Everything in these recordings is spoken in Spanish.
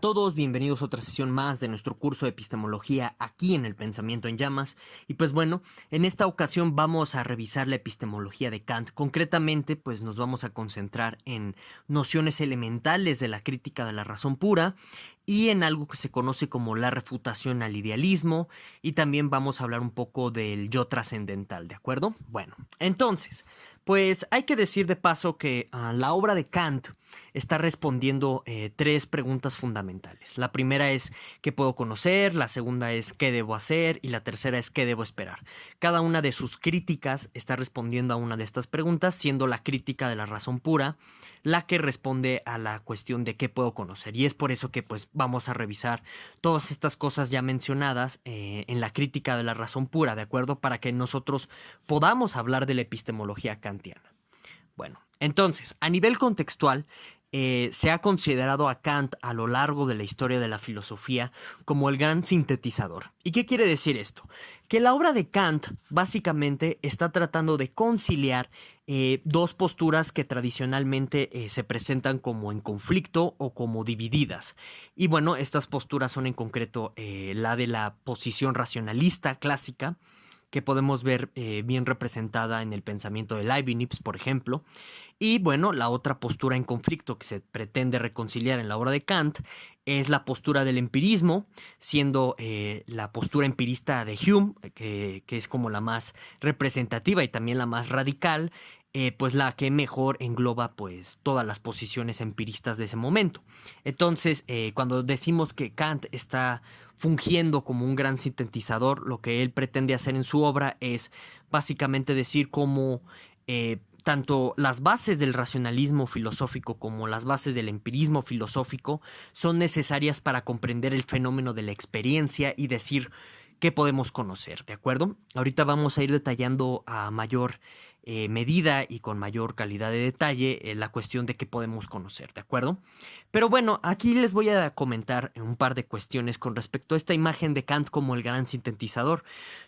todos, bienvenidos a otra sesión más de nuestro curso de epistemología aquí en el Pensamiento en Llamas. Y pues bueno, en esta ocasión vamos a revisar la epistemología de Kant. Concretamente, pues nos vamos a concentrar en nociones elementales de la crítica de la razón pura y en algo que se conoce como la refutación al idealismo, y también vamos a hablar un poco del yo trascendental, ¿de acuerdo? Bueno, entonces, pues hay que decir de paso que la obra de Kant está respondiendo tres preguntas fundamentales. La primera es ¿qué puedo conocer? La segunda es ¿qué debo hacer? Y la tercera es ¿qué debo esperar? Cada una de sus críticas está respondiendo a una de estas preguntas, siendo la crítica de la razón pura la que responde a la cuestión de qué puedo conocer. Y es por eso que pues vamos a revisar todas estas cosas ya mencionadas en la crítica de la razón pura, ¿de acuerdo? Para que nosotros podamos hablar de la epistemología kantiana. Bueno, entonces, a nivel contextual, se ha considerado a Kant a lo largo de la historia de la filosofía como el gran sintetizador. ¿Y qué quiere decir esto? Que la obra de Kant básicamente está tratando de conciliar dos posturas que tradicionalmente se presentan como en conflicto o como divididas. Y bueno, estas posturas son en concreto la de la posición racionalista clásica, que podemos ver bien representada en el pensamiento de Leibniz, por ejemplo. Y bueno, la otra postura en conflicto que se pretende reconciliar en la obra de Kant es la postura del empirismo, siendo la postura empirista de Hume, que es como la más representativa y también la más radical, pues la que mejor engloba pues todas las posiciones empiristas de ese momento. Entonces, cuando decimos que Kant está fungiendo como un gran sintetizador, lo que él pretende hacer en su obra es básicamente decir cómo tanto las bases del racionalismo filosófico como las bases del empirismo filosófico son necesarias para comprender el fenómeno de la experiencia y decir qué podemos conocer, ¿de acuerdo? Ahorita vamos a ir detallando a mayor medida y con mayor calidad de detalle la cuestión de qué podemos conocer, ¿de acuerdo? Pero bueno, aquí les voy a comentar un par de cuestiones con respecto a esta imagen de Kant como el gran sintetizador.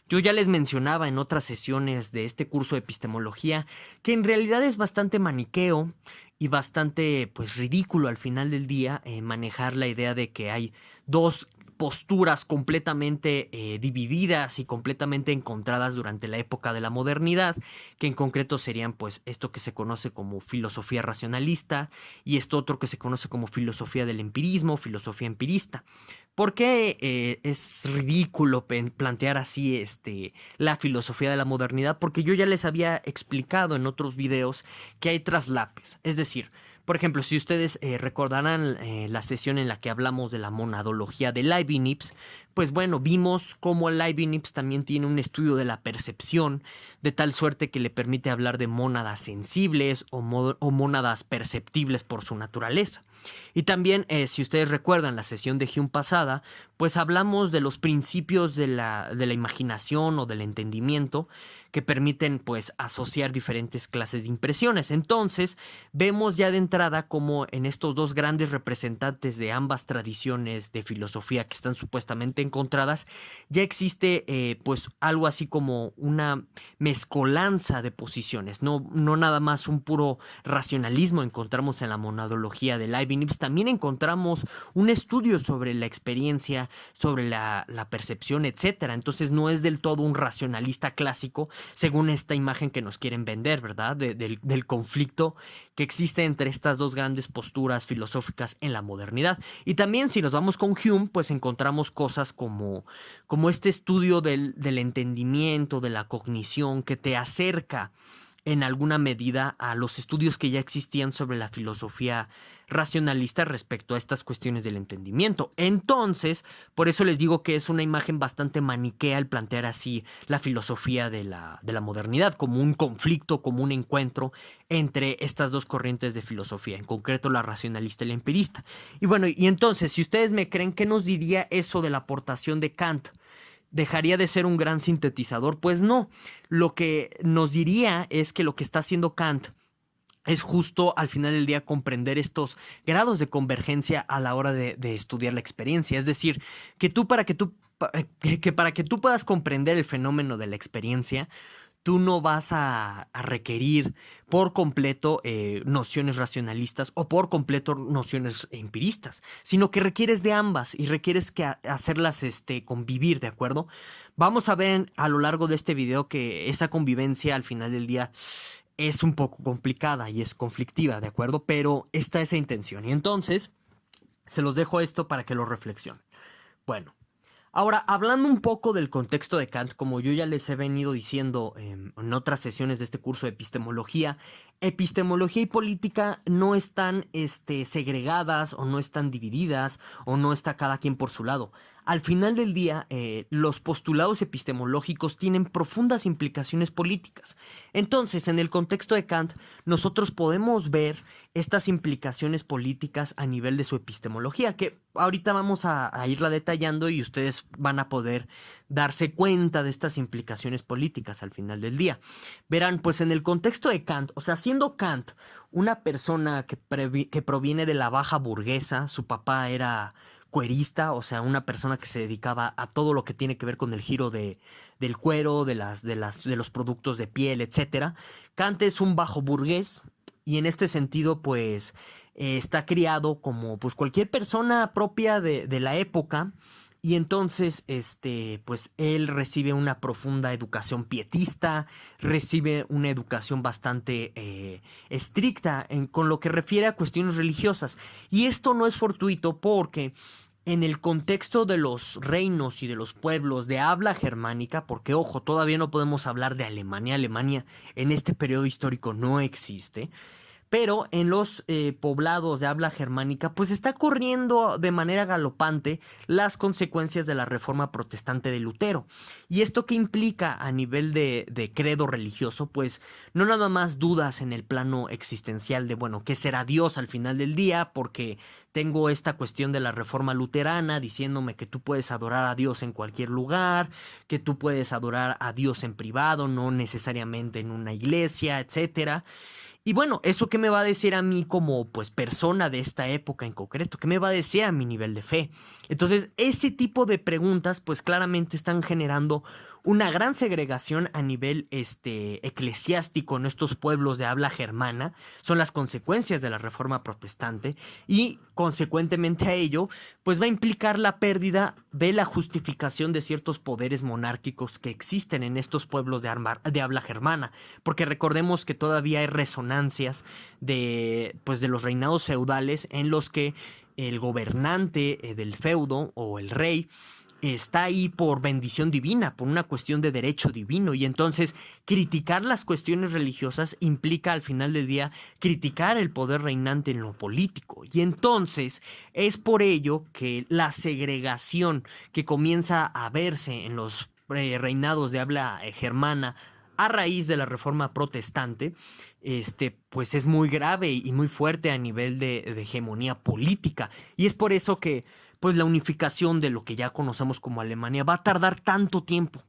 Yo ya les mencionaba en otras sesiones de este curso de epistemología que en realidad es bastante maniqueo y bastante pues ridículo al final del día manejar la idea de que hay dos posturas completamente divididas y completamente encontradas durante la época de la modernidad, que en concreto serían pues esto que se conoce como filosofía racionalista y esto otro que se conoce como filosofía del empirismo, filosofía empirista. ¿Por qué es ridículo plantear así la filosofía de la modernidad? Porque yo ya les había explicado en otros videos que hay traslapes, es decir, por ejemplo, si ustedes recordarán la sesión en la que hablamos de la monadología de Leibniz, pues bueno, vimos cómo Leibniz también tiene un estudio de la percepción, de tal suerte que le permite hablar de mónadas sensibles o mónadas perceptibles por su naturaleza. Y también, si ustedes recuerdan la sesión de Hume pasada, pues hablamos de los principios de la imaginación o del entendimiento que permiten pues asociar diferentes clases de impresiones. Entonces, vemos ya de entrada como en estos dos grandes representantes de ambas tradiciones de filosofía que están supuestamente encontradas, ya existe pues algo así como una mezcolanza de posiciones, no nada más un puro racionalismo encontramos en la monadología de Leibniz, también encontramos un estudio sobre la experiencia, sobre la percepción, etcétera. Entonces no es del todo un racionalista clásico, según esta imagen que nos quieren vender, ¿verdad? Del conflicto que existe entre estas dos grandes posturas filosóficas en la modernidad. Y también si nos vamos con Hume, pues encontramos cosas como este estudio del entendimiento, de la cognición, que te acerca en alguna medida a los estudios que ya existían sobre la filosofía racionalista respecto a estas cuestiones del entendimiento. Entonces, por eso les digo que es una imagen bastante maniquea el plantear así la filosofía de la modernidad, como un conflicto, como un encuentro entre estas dos corrientes de filosofía, en concreto la racionalista y la empirista. Y bueno, y entonces, si ustedes me creen, ¿qué nos diría eso de la aportación de Kant? ¿Dejaría de ser un gran sintetizador? Pues no. Lo que nos diría es que lo que está haciendo Kant es justo al final del día comprender estos grados de convergencia a la hora de estudiar la experiencia. Es decir, que para que tú puedas comprender el fenómeno de la experiencia, tú no vas a requerir por completo nociones racionalistas o por completo nociones empiristas, sino que requieres de ambas y requieres que hacerlas convivir, ¿de acuerdo? Vamos a ver a lo largo de este video que esa convivencia al final del día es un poco complicada y es conflictiva, ¿de acuerdo? Pero está esa intención. Y entonces, se los dejo esto para que lo reflexionen. Bueno. Ahora, hablando un poco del contexto de Kant, como yo ya les he venido diciendo en otras sesiones de este curso de epistemología y política no están segregadas o no están divididas o no está cada quien por su lado. Al final del día, los postulados epistemológicos tienen profundas implicaciones políticas. Entonces, en el contexto de Kant, nosotros podemos ver estas implicaciones políticas a nivel de su epistemología, que ahorita vamos a irla detallando y ustedes van a poder darse cuenta de estas implicaciones políticas al final del día. Verán, pues en el contexto de Kant, o sea, siendo Kant una persona que proviene de la baja burguesa, su papá era cuerista, o sea, una persona que se dedicaba a todo lo que tiene que ver con el giro del cuero, de los productos de piel, etcétera. Kant es un bajo burgués y en este sentido, pues, está criado como pues cualquier persona propia de la época. Y entonces, pues él recibe una profunda educación pietista, recibe una educación bastante estricta con lo que refiere a cuestiones religiosas. Y esto no es fortuito porque en el contexto de los reinos y de los pueblos de habla germánica, porque ojo, todavía no podemos hablar de Alemania, Alemania en este periodo histórico no existe, pero en los poblados de habla germánica, pues está corriendo de manera galopante las consecuencias de la reforma protestante de Lutero. ¿Y esto qué implica a nivel de credo religioso? Pues no nada más dudas en el plano existencial de, bueno, ¿qué será Dios al final del día? Porque tengo esta cuestión de la reforma luterana diciéndome que tú puedes adorar a Dios en cualquier lugar, que tú puedes adorar a Dios en privado, no necesariamente en una iglesia, etcétera. Y bueno, ¿eso qué me va a decir a mí como pues persona de esta época en concreto? ¿Qué me va a decir a mi nivel de fe? Entonces, ese tipo de preguntas pues claramente están generando una gran segregación a nivel eclesiástico en estos pueblos de habla germana. Son las consecuencias de la reforma protestante y consecuentemente a ello pues va a implicar la pérdida de la justificación de ciertos poderes monárquicos que existen en estos pueblos de habla germana, porque recordemos que todavía hay resonancias pues de los reinados feudales en los que el gobernante del feudo o el rey está ahí por bendición divina, por una cuestión de derecho divino. Y entonces criticar las cuestiones religiosas implica al final del día criticar el poder reinante en lo político. Y entonces es por ello que la segregación que comienza a verse en los reinados de habla germana a raíz de la reforma protestante, pues es muy grave y muy fuerte a nivel de hegemonía política. Y es por eso que pues la unificación de lo que ya conocemos como Alemania va a tardar tanto tiempo.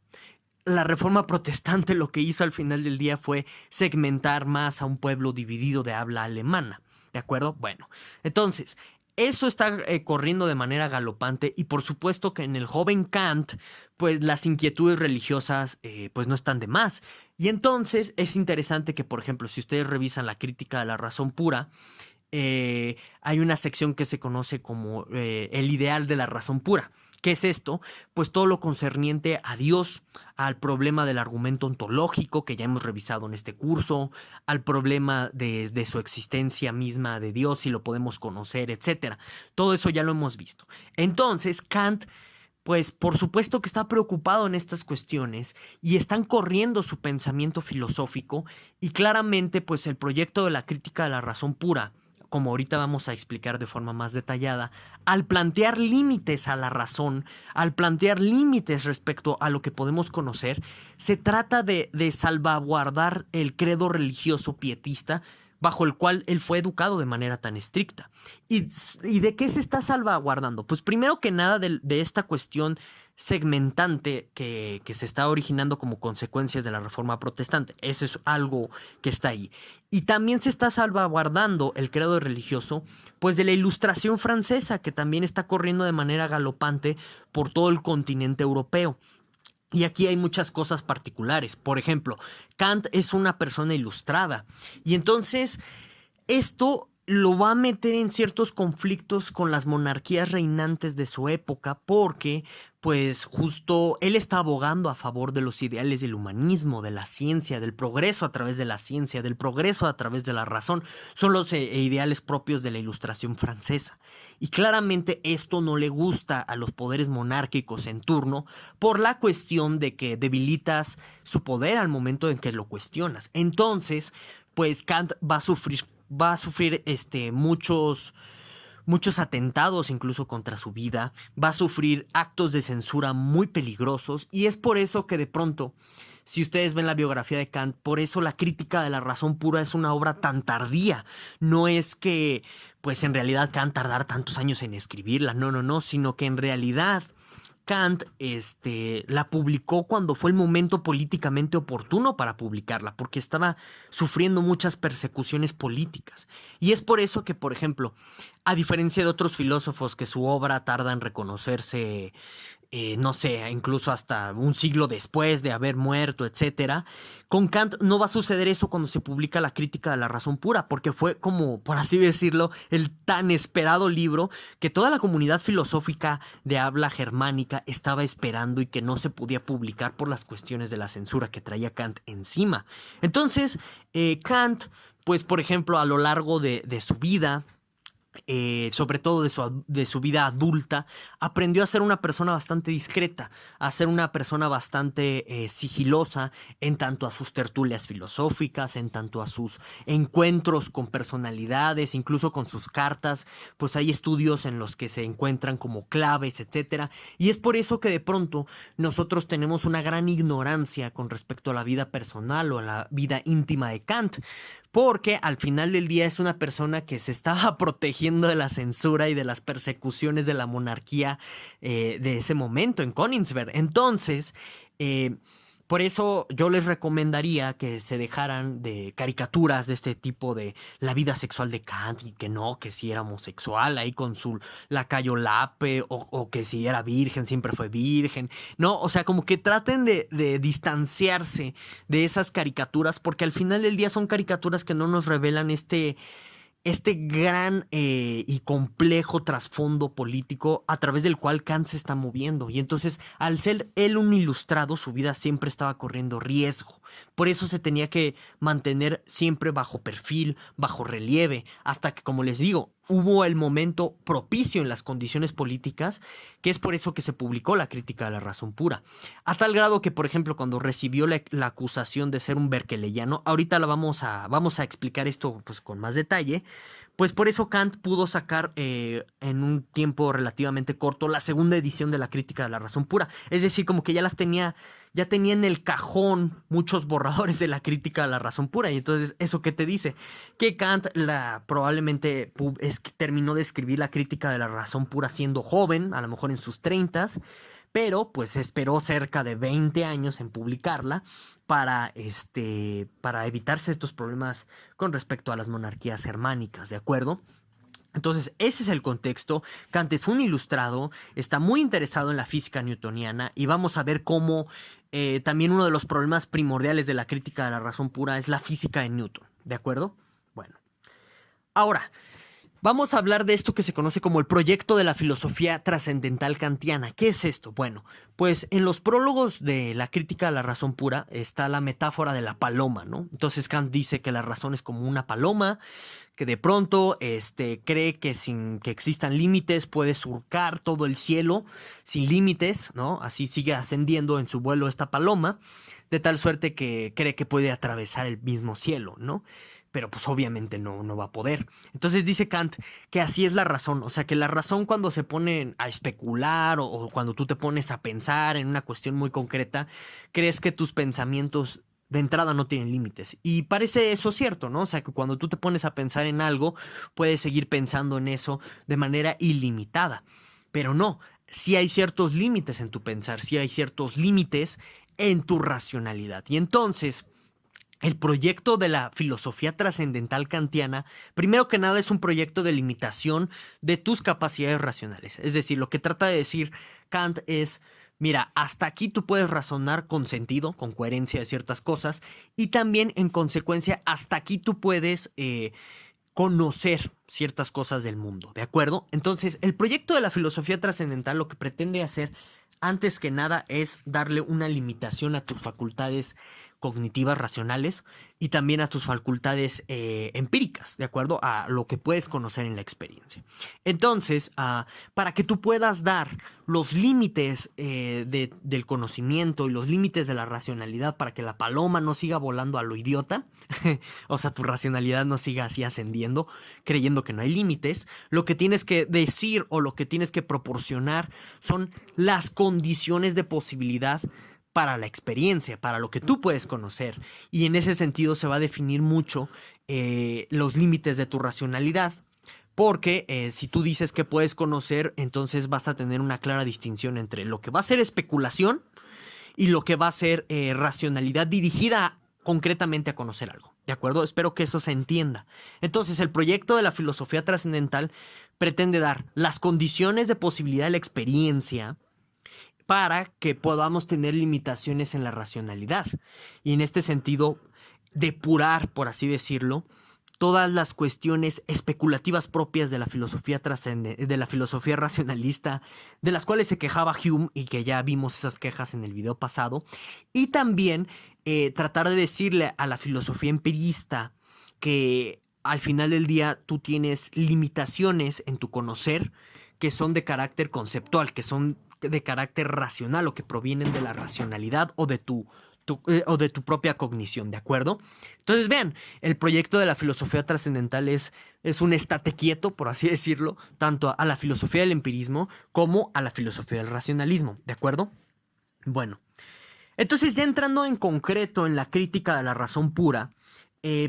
La reforma protestante lo que hizo al final del día fue segmentar más a un pueblo dividido de habla alemana. ¿De acuerdo? Bueno, entonces, eso está corriendo de manera galopante y por supuesto que en el joven Kant, pues las inquietudes religiosas pues no están de más. Y entonces es interesante que, por ejemplo, si ustedes revisan la crítica de la razón pura, hay una sección que se conoce como el ideal de la razón pura. ¿Qué es esto? Pues todo lo concerniente a Dios, al problema del argumento ontológico que ya hemos revisado en este curso, al problema de su existencia misma de Dios, si lo podemos conocer, etcétera. Todo eso ya lo hemos visto. Entonces, Kant, pues por supuesto que está preocupado en estas cuestiones y están corriendo su pensamiento filosófico y claramente pues el proyecto de la crítica de la razón pura, como ahorita vamos a explicar de forma más detallada, al plantear límites a la razón, al plantear límites respecto a lo que podemos conocer, se trata de salvaguardar el credo religioso pietista bajo el cual él fue educado de manera tan estricta. ¿Y de qué se está salvaguardando? Pues primero que nada de esta cuestión segmentante que se está originando como consecuencias de la reforma protestante. Eso es algo que está ahí. Y también se está salvaguardando el credo religioso, pues de la Ilustración francesa, que también está corriendo de manera galopante por todo el continente europeo. Y aquí hay muchas cosas particulares. Por ejemplo, Kant es una persona ilustrada. Y entonces esto lo va a meter en ciertos conflictos con las monarquías reinantes de su época porque, pues justo él está abogando a favor de los ideales del humanismo, de la ciencia, del progreso a través de la ciencia, del progreso a través de la razón. Son los ideales propios de la Ilustración francesa. Y claramente esto no le gusta a los poderes monárquicos en turno por la cuestión de que debilitas su poder al momento en que lo cuestionas. Entonces, pues Kant va a sufrir muchos atentados incluso contra su vida, va a sufrir actos de censura muy peligrosos y es por eso que de pronto, si ustedes ven la biografía de Kant, por eso la crítica de la razón pura es una obra tan tardía. No es que, pues en realidad Kant tardara tantos años en escribirla, no, no, no, sino que en realidad Kant la publicó cuando fue el momento políticamente oportuno para publicarla, porque estaba sufriendo muchas persecuciones políticas. Y es por eso que, por ejemplo, a diferencia de otros filósofos que su obra tarda en reconocerse, no sé, incluso hasta un siglo después de haber muerto, etcétera, con Kant no va a suceder eso cuando se publica la Crítica de la Razón Pura, porque fue como, por así decirlo, el tan esperado libro que toda la comunidad filosófica de habla germánica estaba esperando y que no se podía publicar por las cuestiones de la censura que traía Kant encima. Entonces, Kant, pues por ejemplo, a lo largo de su vida, sobre todo de su vida adulta, aprendió a ser una persona bastante discreta, a ser una persona bastante sigilosa en tanto a sus tertulias filosóficas, en tanto a sus encuentros con personalidades, incluso con sus cartas, pues hay estudios en los que se encuentran como claves, etcétera, y es por eso que de pronto nosotros tenemos una gran ignorancia con respecto a la vida personal o a la vida íntima de Kant, porque al final del día es una persona que se estaba protegiendo de la censura y de las persecuciones de la monarquía de ese momento en Königsberg. Entonces, eh, por eso yo les recomendaría que se dejaran de caricaturas de este tipo de la vida sexual de Kant y que no, que si era homosexual ahí con su lacayo Lape o que si era virgen, siempre fue virgen. No, o sea, como que traten de distanciarse de esas caricaturas porque al final del día son caricaturas que no nos revelan este gran y complejo trasfondo político a través del cual Kant se está moviendo. Y entonces, al ser él un ilustrado, su vida siempre estaba corriendo riesgo. Por eso se tenía que mantener siempre bajo perfil, bajo relieve, hasta que, como les digo, hubo el momento propicio en las condiciones políticas, que es por eso que se publicó la Crítica de la Razón Pura. A tal grado que, por ejemplo, cuando recibió la acusación de ser un berkeleyano, ahorita vamos a explicar esto pues, con más detalle, pues por eso Kant pudo sacar en un tiempo relativamente corto la segunda edición de la Crítica de la Razón Pura. Es decir, como que ya tenía en el cajón muchos borradores de la Crítica de la Razón Pura. Y entonces, ¿eso qué te dice? Que Kant probablemente que terminó de escribir la Crítica de la Razón Pura siendo joven, a lo mejor en sus treintas, pero pues esperó cerca de 20 años en publicarla para evitarse estos problemas con respecto a las monarquías germánicas, ¿de acuerdo? Entonces, ese es el contexto. Kant es un ilustrado, está muy interesado en la física newtoniana y vamos a ver cómo también uno de los problemas primordiales de la Crítica de la Razón Pura es la física de Newton, ¿de acuerdo? Bueno, ahora, vamos a hablar de esto que se conoce como el proyecto de la filosofía trascendental kantiana. ¿Qué es esto? Bueno, pues en los prólogos de la Crítica de la Razón Pura está la metáfora de la paloma, ¿no? Entonces Kant dice que la razón es como una paloma que de pronto cree que sin que existan límites puede surcar todo el cielo sin límites, ¿no? Así sigue ascendiendo en su vuelo esta paloma, de tal suerte que cree que puede atravesar el mismo cielo, ¿no? Pero pues obviamente no va a poder. Entonces dice Kant que así es la razón, o sea que la razón cuando se pone a especular o cuando tú te pones a pensar en una cuestión muy concreta, crees que tus pensamientos de entrada no tienen límites. Y parece eso cierto, ¿no? O sea que cuando tú te pones a pensar en algo, puedes seguir pensando en eso de manera ilimitada. Pero no, sí hay ciertos límites en tu pensar, sí hay ciertos límites en tu racionalidad. Y entonces el proyecto de la filosofía trascendental kantiana, primero que nada, es un proyecto de limitación de tus capacidades racionales. Es decir, lo que trata de decir Kant es, Mira, hasta aquí tú puedes razonar con sentido, con coherencia de ciertas cosas, y también en consecuencia hasta aquí tú puedes conocer ciertas cosas del mundo, ¿de acuerdo? Entonces, el proyecto de la filosofía trascendental lo que pretende hacer, antes que nada, es darle una limitación a tus facultades cognitivas racionales y también a tus facultades empíricas, ¿de acuerdo? A lo que puedes conocer en la experiencia. Entonces, para que tú puedas dar los límites del conocimiento y los límites de la racionalidad para que la paloma no siga volando a lo idiota, o sea, tu racionalidad no siga así ascendiendo, creyendo que no hay límites, lo que tienes que decir o lo que tienes que proporcionar son las condiciones de posibilidad para la experiencia, para lo que tú puedes conocer. Y en ese sentido se va a definir mucho los límites de tu racionalidad. Porque si tú dices que puedes conocer, entonces vas a tener una clara distinción entre lo que va a ser especulación y lo que va a ser racionalidad dirigida concretamente a conocer algo. ¿De acuerdo? Espero que eso se entienda. Entonces, el proyecto de la filosofía trascendental pretende dar las condiciones de posibilidad de la experiencia para que podamos tener limitaciones en la racionalidad. Y en este sentido, depurar, por así decirlo, todas las cuestiones especulativas propias de la filosofía de la filosofía racionalista, de las cuales se quejaba Hume y que ya vimos esas quejas en el video pasado, y también tratar de decirle a la filosofía empirista que al final del día tú tienes limitaciones en tu conocer que son de carácter conceptual, que son de carácter racional o que provienen de la racionalidad o de o de tu propia cognición, ¿de acuerdo? Entonces vean, el proyecto de la filosofía trascendental es un estate quieto, por así decirlo, tanto a la filosofía del empirismo como a la filosofía del racionalismo, ¿de acuerdo? Bueno, entonces ya entrando en concreto en la crítica de la razón pura,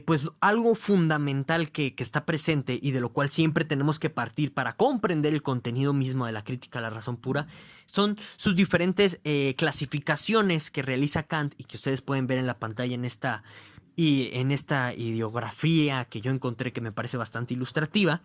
pues algo fundamental que está presente y de lo cual siempre tenemos que partir para comprender el contenido mismo de la crítica a la razón pura son sus diferentes clasificaciones que realiza Kant y que ustedes pueden ver en la pantalla en esta ideografía que yo encontré que me parece bastante ilustrativa.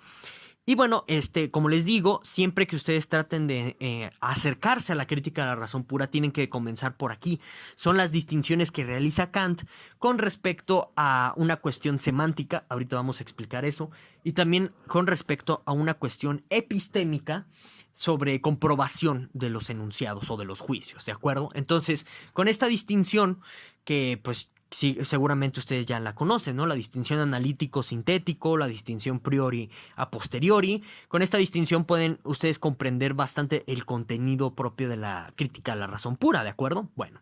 Y bueno, como les digo, siempre que ustedes traten de acercarse a la crítica de la razón pura, tienen que comenzar por aquí. Son las distinciones que realiza Kant con respecto a una cuestión semántica, ahorita vamos a explicar eso, y también con respecto a una cuestión epistémica sobre comprobación de los enunciados o de los juicios, ¿de acuerdo? Entonces, con esta distinción que pues sí, seguramente ustedes ya la conocen, ¿no? La distinción analítico-sintético, la distinción priori a posteriori. Con esta distinción pueden ustedes comprender bastante el contenido propio de la crítica a la razón pura, ¿de acuerdo? Bueno,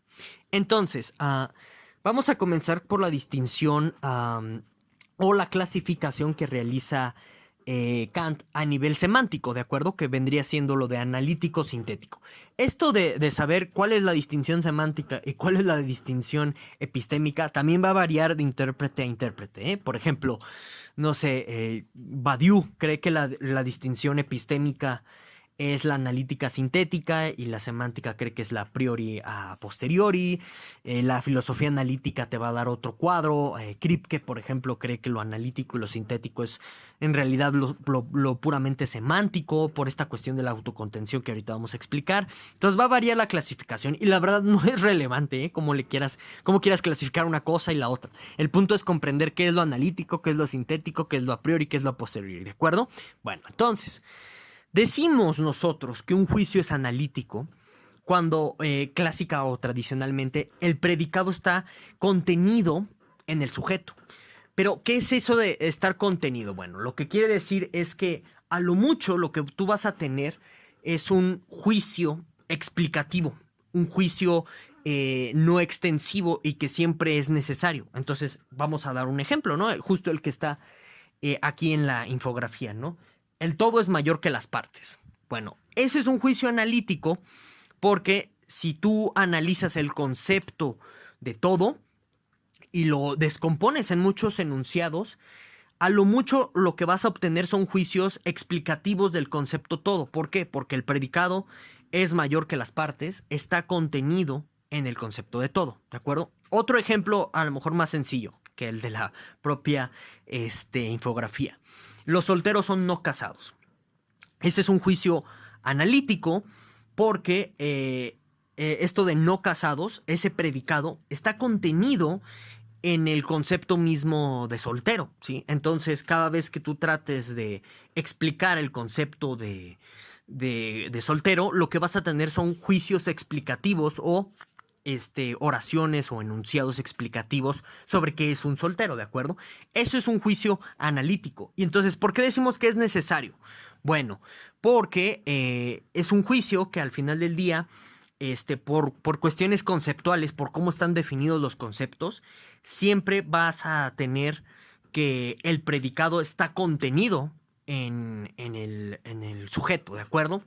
entonces, vamos a comenzar por la distinción o la clasificación que realiza Kant a nivel semántico, ¿de acuerdo? Que vendría siendo lo de analítico-sintético. Esto de saber cuál es la distinción semántica y cuál es la distinción epistémica también va a variar de intérprete a intérprete, ¿eh? Por ejemplo, no sé, Badiou cree que la distinción epistémica es la analítica sintética y la semántica cree que es la priori a posteriori. La filosofía analítica te va a dar otro cuadro. Kripke, por ejemplo, cree que lo analítico y lo sintético es en realidad lo puramente semántico por esta cuestión de la autocontención que ahorita vamos a explicar. Entonces va a variar la clasificación y la verdad no es relevante, ¿eh? Cómo quieras clasificar una cosa y la otra. El punto es comprender qué es lo analítico, qué es lo sintético, qué es lo a priori, qué es lo a posteriori, ¿de acuerdo? Bueno, entonces decimos nosotros que un juicio es analítico cuando clásica o tradicionalmente el predicado está contenido en el sujeto. Pero, ¿qué es eso de estar contenido? Bueno, lo que quiere decir es que a lo mucho lo que tú vas a tener es un juicio explicativo, un juicio no extensivo y que siempre es necesario. Entonces, vamos a dar un ejemplo, ¿no? Justo el que está aquí en la infografía, ¿no? El todo es mayor que las partes. Bueno, ese es un juicio analítico porque si tú analizas el concepto de todo y lo descompones en muchos enunciados, a lo mucho lo que vas a obtener son juicios explicativos del concepto todo. ¿Por qué? Porque el predicado es mayor que las partes, está contenido en el concepto de todo, ¿de acuerdo? Otro ejemplo a lo mejor más sencillo que el de la propia infografía. Los solteros son no casados. Ese es un juicio analítico porque esto de no casados, ese predicado, está contenido en el concepto mismo de soltero, ¿sí? Entonces, cada vez que tú trates de explicar el concepto de soltero, lo que vas a tener son juicios explicativos o oraciones o enunciados explicativos sobre qué es un soltero, ¿de acuerdo? Eso es un juicio analítico. Y entonces, ¿por qué decimos que es necesario? Bueno, porque es un juicio que al final del día, por cuestiones conceptuales, por cómo están definidos los conceptos, siempre vas a tener que el predicado está contenido en el sujeto, ¿de acuerdo?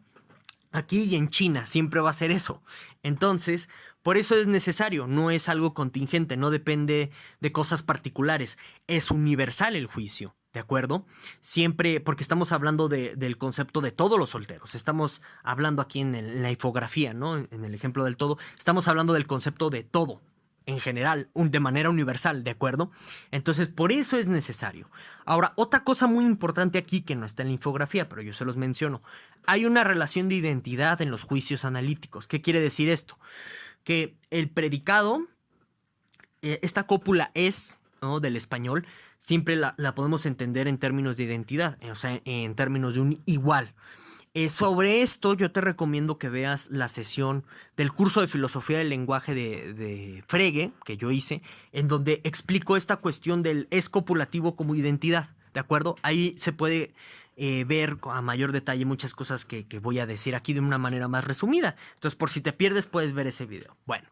Aquí y en China siempre va a ser eso. Entonces, por eso es necesario, no es algo contingente, no depende de cosas particulares, es universal el juicio, ¿de acuerdo? Siempre, porque estamos hablando del concepto de todos los solteros, estamos hablando aquí en la infografía, ¿no? En el ejemplo del todo, estamos hablando del concepto de todo, en general, de manera universal, ¿de acuerdo? Entonces, por eso es necesario. Ahora, otra cosa muy importante aquí que no está en la infografía, pero yo se los menciono, hay una relación de identidad en los juicios analíticos. ¿Qué quiere decir esto? Que el predicado, esta cópula es, ¿no?, del español, siempre la podemos entender en términos de identidad, o sea, en términos de un igual. Sobre esto yo te recomiendo que veas la sesión del curso de filosofía del lenguaje de Frege, que yo hice, en donde explico esta cuestión del es copulativo como identidad, ¿de acuerdo? Ahí se puede ver a mayor detalle muchas cosas que voy a decir aquí de una manera más resumida. Entonces, por si te pierdes, puedes ver ese video. Bueno,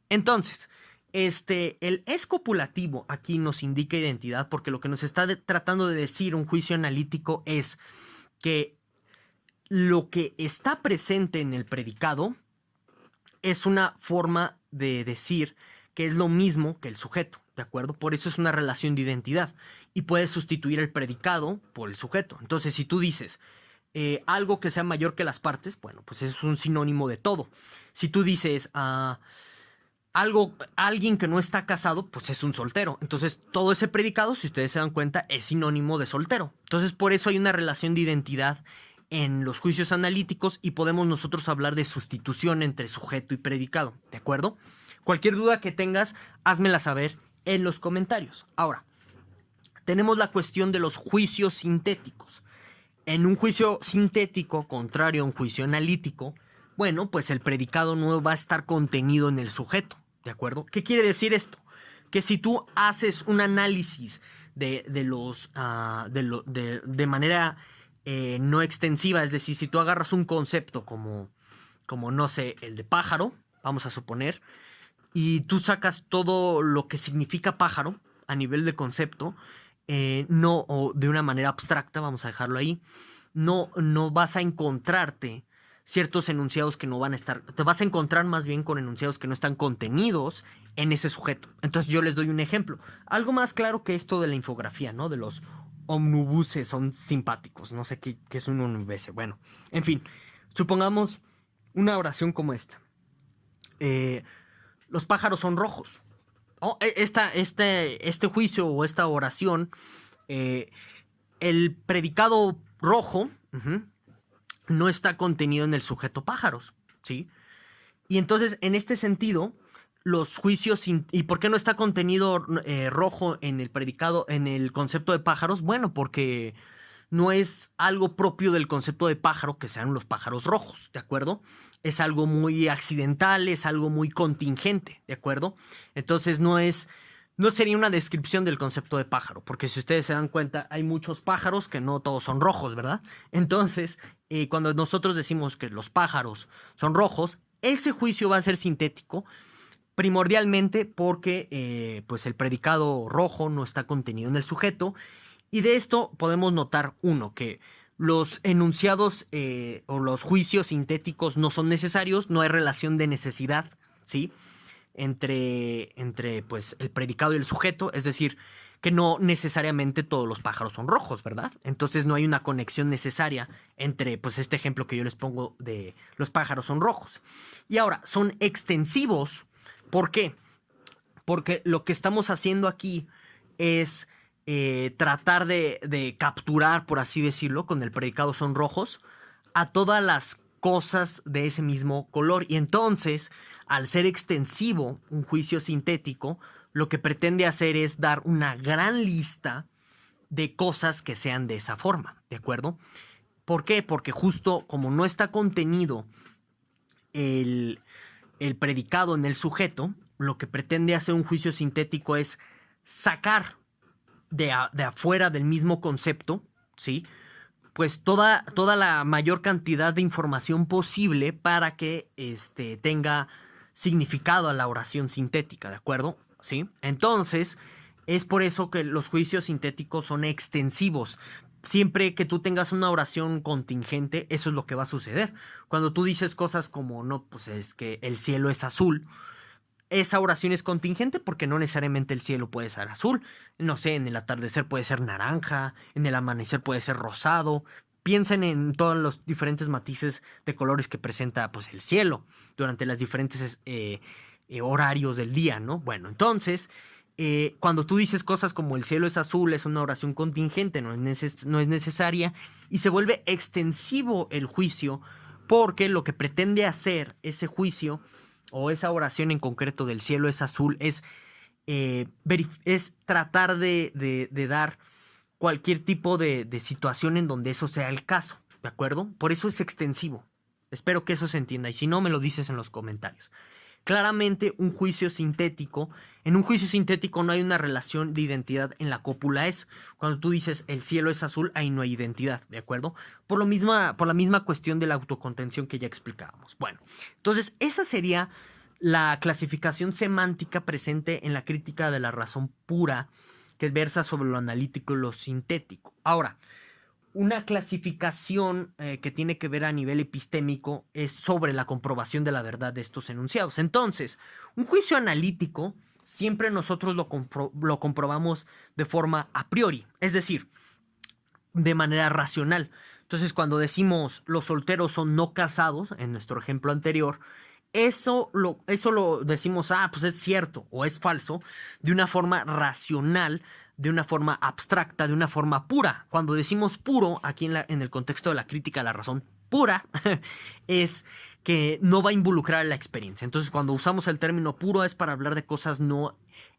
entonces, el es copulativo aquí nos indica identidad porque lo que nos está tratando de decir un juicio analítico es que lo que está presente en el predicado es una forma de decir que es lo mismo que el sujeto, ¿de acuerdo? Por eso es una relación de identidad y puedes sustituir el predicado por el sujeto. Entonces, si tú dices algo que sea mayor que las partes, bueno, pues es un sinónimo de todo. Si tú dices alguien que no está casado, pues es un soltero. Entonces, todo ese predicado, si ustedes se dan cuenta, es sinónimo de soltero. Entonces, por eso hay una relación de identidad en los juicios analíticos y podemos nosotros hablar de sustitución entre sujeto y predicado, ¿de acuerdo? Cualquier duda que tengas, házmela saber en los comentarios. Ahora, tenemos la cuestión de los juicios sintéticos. En un juicio sintético, contrario a un juicio analítico, bueno, pues el predicado no va a estar contenido en el sujeto, ¿de acuerdo? ¿Qué quiere decir esto? Que si tú haces un análisis de manera no extensiva, es decir, si tú agarras un concepto como, no sé, el de pájaro, vamos a suponer, y tú sacas todo lo que significa pájaro a nivel de concepto, no, o de una manera abstracta, vamos a dejarlo ahí, no vas a encontrarte ciertos enunciados que no van a estar, te vas a encontrar más bien con enunciados que no están contenidos en ese sujeto. Entonces yo les doy un ejemplo, algo más claro que esto de la infografía, ¿no? De los omnibuses son simpáticos, no sé qué es un omnibus. Bueno, en fin, supongamos una oración como esta. Los pájaros son rojos. Este juicio o esta oración, el predicado rojo no está contenido en el sujeto pájaros, ¿sí? Y entonces, en este sentido, los juicios... ¿Y por qué no está contenido rojo en el predicado, en el concepto de pájaros? Bueno, porque no es algo propio del concepto de pájaro que sean los pájaros rojos, ¿de acuerdo? Es algo muy accidental, es algo muy contingente, ¿de acuerdo? Entonces no sería una descripción del concepto de pájaro, porque si ustedes se dan cuenta, hay muchos pájaros que no todos son rojos, ¿verdad? Entonces, cuando nosotros decimos que los pájaros son rojos, ese juicio va a ser sintético, primordialmente porque pues el predicado rojo no está contenido en el sujeto. Y de esto podemos notar, uno, que los enunciados o los juicios sintéticos no son necesarios, no hay relación de necesidad, ¿sí? Entre pues, el predicado y el sujeto, es decir, que no necesariamente todos los pájaros son rojos, ¿verdad? Entonces no hay una conexión necesaria entre pues, este ejemplo que yo les pongo de los pájaros son rojos. Y ahora, son extensivos, ¿por qué? Porque lo que estamos haciendo aquí es tratar de capturar, por así decirlo, con el predicado son rojos, a todas las cosas de ese mismo color. Y entonces, al ser extensivo un juicio sintético, lo que pretende hacer es dar una gran lista de cosas que sean de esa forma, ¿de acuerdo? ¿Por qué? Porque justo como no está contenido el, el predicado en el sujeto, lo que pretende hacer un juicio sintético es sacar de afuera del mismo concepto, ¿sí? Pues toda la mayor cantidad de información posible para que tenga significado a la oración sintética, ¿de acuerdo? ¿Sí? Entonces, es por eso que los juicios sintéticos son extensivos. Siempre que tú tengas una oración contingente, eso es lo que va a suceder. Cuando tú dices cosas como, no, pues es que el cielo es azul, esa oración es contingente porque no necesariamente el cielo puede ser azul. No sé, en el atardecer puede ser naranja, en el amanecer puede ser rosado. Piensen en todos los diferentes matices de colores que presenta pues, el cielo durante los diferentes horarios del día, ¿no? Bueno, entonces, cuando tú dices cosas como el cielo es azul, es una oración contingente, no es necesaria, y se vuelve extensivo el juicio porque lo que pretende hacer ese juicio o esa oración en concreto del cielo es azul, es tratar de dar cualquier tipo de situación en donde eso sea el caso, ¿de acuerdo? Por eso es extensivo. Espero que eso se entienda y si no me lo dices en los comentarios. Claramente en un juicio sintético no hay una relación de identidad en la cópula es. Cuando tú dices el cielo es azul, ahí no hay identidad, ¿de acuerdo? Por la misma cuestión de la autocontención que ya explicábamos. Bueno, entonces esa sería la clasificación semántica presente en la crítica de la razón pura que versa sobre lo analítico y lo sintético. Ahora, una clasificación que tiene que ver a nivel epistémico es sobre la comprobación de la verdad de estos enunciados. Entonces, un juicio analítico siempre nosotros lo comprobamos de forma a priori, es decir, de manera racional. Entonces, cuando decimos los solteros son no casados, en nuestro ejemplo anterior, eso lo decimos, pues es cierto o es falso, de una forma racional, de una forma abstracta, de una forma pura. Cuando decimos puro, aquí en el contexto de la crítica a la razón pura, es que no va a involucrar la experiencia. Entonces, cuando usamos el término puro es para hablar de cosas no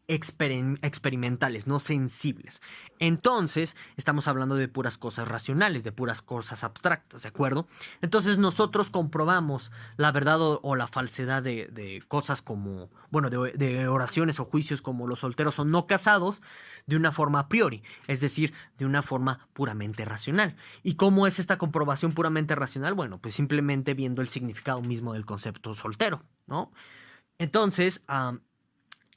experimentales, no sensibles. Entonces, estamos hablando de puras cosas racionales, de puras cosas abstractas, ¿de acuerdo? Entonces, nosotros comprobamos la verdad o la falsedad de cosas como, bueno, de oraciones o juicios como los solteros son no casados de una forma a priori, es decir, de una forma puramente racional. ¿Y cómo es esta comprobación puramente racional? Bueno, pues simplemente viendo el significado mismo del concepto soltero, ¿no? Entonces,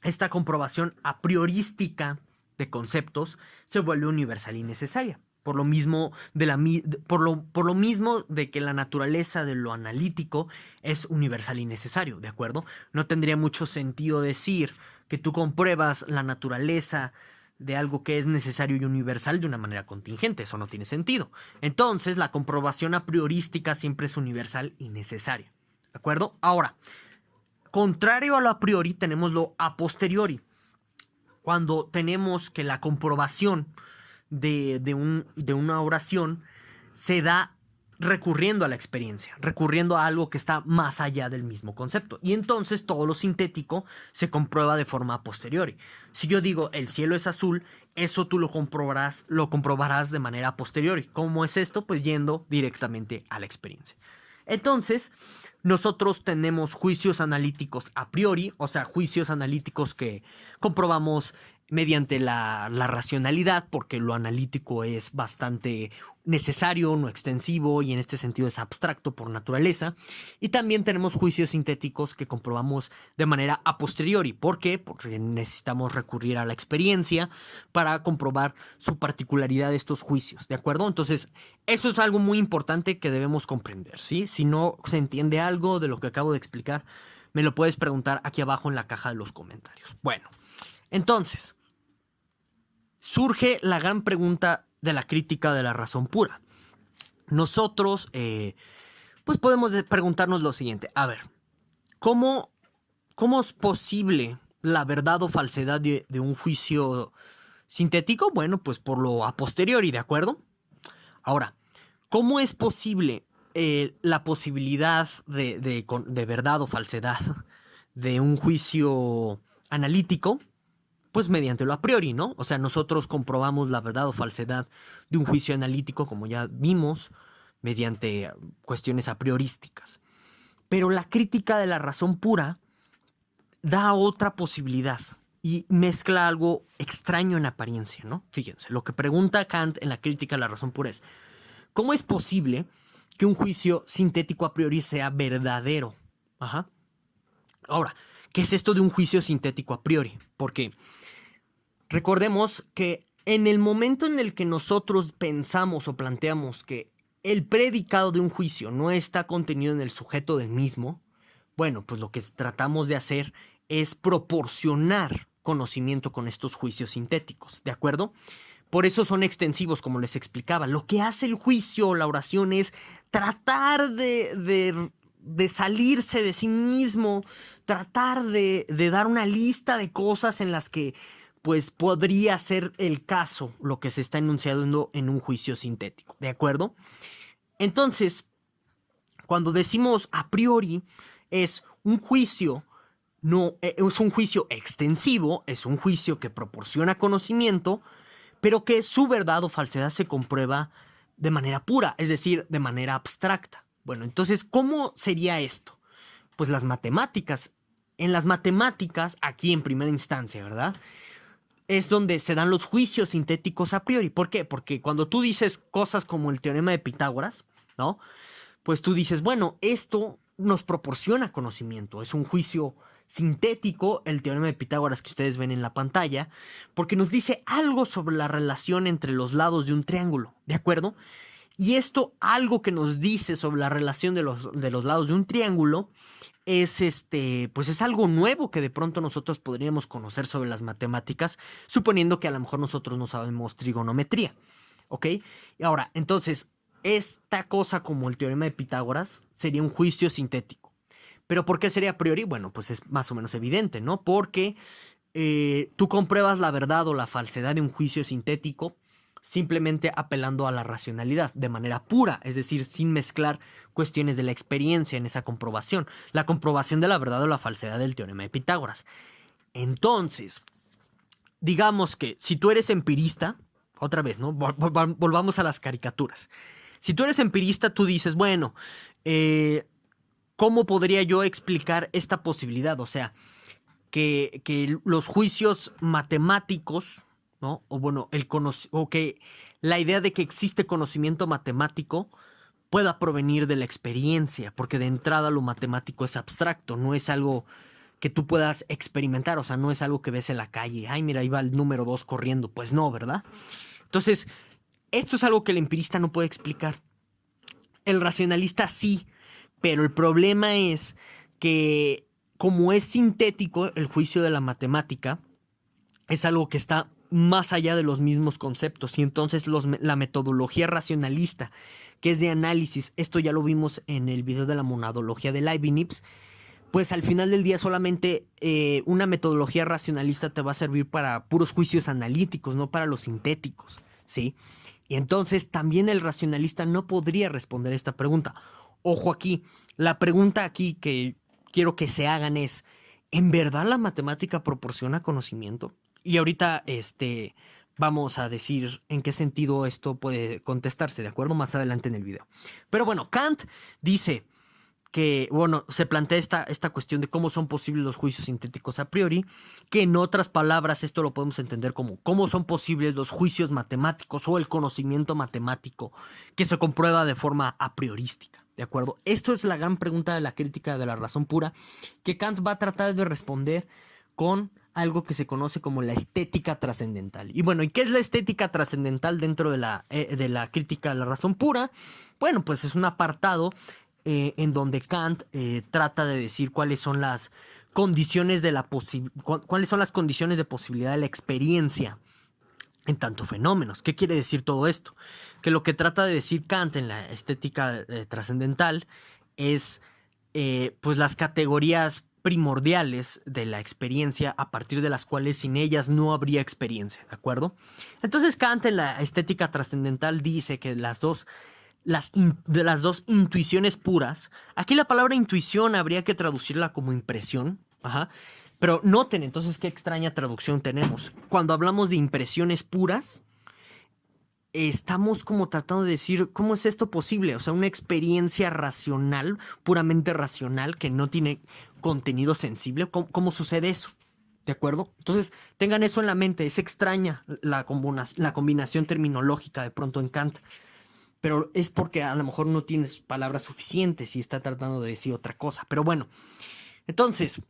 esta comprobación a priorística de conceptos se vuelve universal y necesaria. Por lo mismo por lo mismo de que la naturaleza de lo analítico es universal y necesario, ¿de acuerdo? No tendría mucho sentido decir que tú compruebas la naturaleza de algo que es necesario y universal de una manera contingente. Eso no tiene sentido. Entonces, la comprobación a priorística siempre es universal y necesaria, ¿de acuerdo? Ahora, contrario a lo a priori, tenemos lo a posteriori. Cuando tenemos que la comprobación de una oración se da recurriendo a la experiencia, recurriendo a algo que está más allá del mismo concepto. Y entonces todo lo sintético se comprueba de forma a posteriori. Si yo digo el cielo es azul, eso tú lo comprobarás de manera a posteriori. ¿Cómo es esto? Pues yendo directamente a la experiencia. Entonces, nosotros tenemos juicios analíticos a priori, o sea, juicios analíticos que comprobamos mediante la racionalidad, porque lo analítico es bastante necesario, no extensivo y en este sentido es abstracto por naturaleza. Y también tenemos juicios sintéticos que comprobamos de manera a posteriori. ¿Por qué? Porque necesitamos recurrir a la experiencia para comprobar su particularidad de estos juicios, ¿de acuerdo? Entonces, eso es algo muy importante que debemos comprender, ¿sí? Si no se entiende algo de lo que acabo de explicar, me lo puedes preguntar aquí abajo en la caja de los comentarios. Bueno, entonces, surge la gran pregunta de la crítica de la razón pura. Nosotros, pues podemos preguntarnos lo siguiente. A ver, ¿cómo es posible la verdad o falsedad de un juicio sintético? Bueno, pues por lo a posteriori, ¿de acuerdo? Ahora, ¿cómo es posible la posibilidad de verdad o falsedad de un juicio analítico, pues mediante lo a priori, ¿no? O sea, nosotros comprobamos la verdad o falsedad de un juicio analítico, como ya vimos, mediante cuestiones a priorísticas. Pero la crítica de la razón pura da otra posibilidad y mezcla algo extraño en apariencia, ¿no? Fíjense, lo que pregunta Kant en la crítica de la razón pura es, ¿cómo es posible que un juicio sintético a priori sea verdadero? Ajá. Ahora, ¿qué es esto de un juicio sintético a priori? Porque recordemos que en el momento en el que nosotros pensamos o planteamos que el predicado de un juicio no está contenido en el sujeto del mismo, bueno, pues lo que tratamos de hacer es proporcionar conocimiento con estos juicios sintéticos, ¿de acuerdo? Por eso son extensivos, como les explicaba. Lo que hace el juicio o la oración es tratar de salirse de sí mismo, tratar de dar una lista de cosas en las que pues podría ser el caso lo que se está enunciando en un juicio sintético, ¿de acuerdo? Entonces, cuando decimos a priori, es un juicio, no, es un juicio extensivo, es un juicio que proporciona conocimiento, pero que su verdad o falsedad se comprueba de manera pura, es decir, de manera abstracta. Bueno, entonces, ¿cómo sería esto? Pues las matemáticas. En las matemáticas, aquí en primera instancia, ¿verdad? Es donde se dan los juicios sintéticos a priori. ¿Por qué? Porque cuando tú dices cosas como el teorema de Pitágoras, ¿no? Pues tú dices, bueno, esto nos proporciona conocimiento. Es un juicio sintético, el teorema de Pitágoras que ustedes ven en la pantalla, porque nos dice algo sobre la relación entre los lados de un triángulo, ¿de acuerdo? Y esto, algo que nos dice sobre la relación de los lados de un triángulo, es pues es algo nuevo que de pronto nosotros podríamos conocer sobre las matemáticas, suponiendo que a lo mejor nosotros no sabemos trigonometría, ¿ok? Y ahora, entonces, esta cosa como el teorema de Pitágoras sería un juicio sintético. ¿Pero por qué sería a priori? Bueno, pues es más o menos evidente, ¿no? Porque tú compruebas la verdad o la falsedad de un juicio sintético simplemente apelando a la racionalidad, de manera pura, es decir, sin mezclar cuestiones de la experiencia en esa comprobación, la comprobación de la verdad o la falsedad del teorema de Pitágoras. Entonces, digamos que si tú eres empirista, otra vez, ¿no? Volvamos a las caricaturas. Si tú eres empirista, tú dices, bueno, ¿cómo podría yo explicar esta posibilidad? O sea, que los juicios matemáticos, ¿no? O bueno, o que la idea de que existe conocimiento matemático pueda provenir de la experiencia, porque de entrada lo matemático es abstracto, no es algo que tú puedas experimentar, o sea, no es algo que ves en la calle, ay, mira, ahí va el número 2 corriendo, pues no, ¿verdad? Entonces, esto es algo que el empirista no puede explicar. El racionalista sí, pero el problema es que como es sintético el juicio de la matemática, es algo que está más allá de los mismos conceptos y entonces la metodología racionalista, que es de análisis, esto ya lo vimos en el video de la monadología de Leibniz, pues al final del día solamente una metodología racionalista te va a servir para puros juicios analíticos, no para los sintéticos, ¿sí? Y entonces también el racionalista no podría responder esta pregunta. Ojo aquí, la pregunta aquí que quiero que se hagan es, ¿en verdad la matemática proporciona conocimiento? Y ahorita vamos a decir en qué sentido esto puede contestarse, ¿de acuerdo? Más adelante en el video. Pero bueno, Kant dice que, bueno, se plantea esta cuestión de cómo son posibles los juicios sintéticos a priori, que en otras palabras esto lo podemos entender como cómo son posibles los juicios matemáticos o el conocimiento matemático que se comprueba de forma a priorística, ¿de acuerdo? Esto es la gran pregunta de la crítica de la razón pura que Kant va a tratar de responder con algo que se conoce como la estética trascendental. Y bueno, ¿y qué es la estética trascendental dentro de la crítica de la razón pura? Bueno, pues es un apartado en donde Kant trata de decir cuáles son las condiciones de cuáles son las condiciones de posibilidad de la experiencia en tanto fenómenos. ¿Qué quiere decir todo esto? Que lo que trata de decir Kant en la estética trascendental es pues las categorías primordiales de la experiencia a partir de las cuales sin ellas no habría experiencia, ¿de acuerdo? Entonces Kant en la estética trascendental dice que las dos de las dos intuiciones puras. Aquí la palabra intuición habría que traducirla como impresión. Ajá. Pero noten entonces qué extraña traducción tenemos. Cuando hablamos de impresiones puras, estamos como tratando de decir, ¿cómo es esto posible? O sea, una experiencia racional, puramente racional, que no tiene contenido sensible. ¿Cómo sucede eso? ¿De acuerdo? Entonces, tengan eso en la mente. Es extraña la combinación terminológica de pronto en Kant. Pero es porque a lo mejor no tienes palabras suficientes y está tratando de decir otra cosa. Pero bueno, entonces,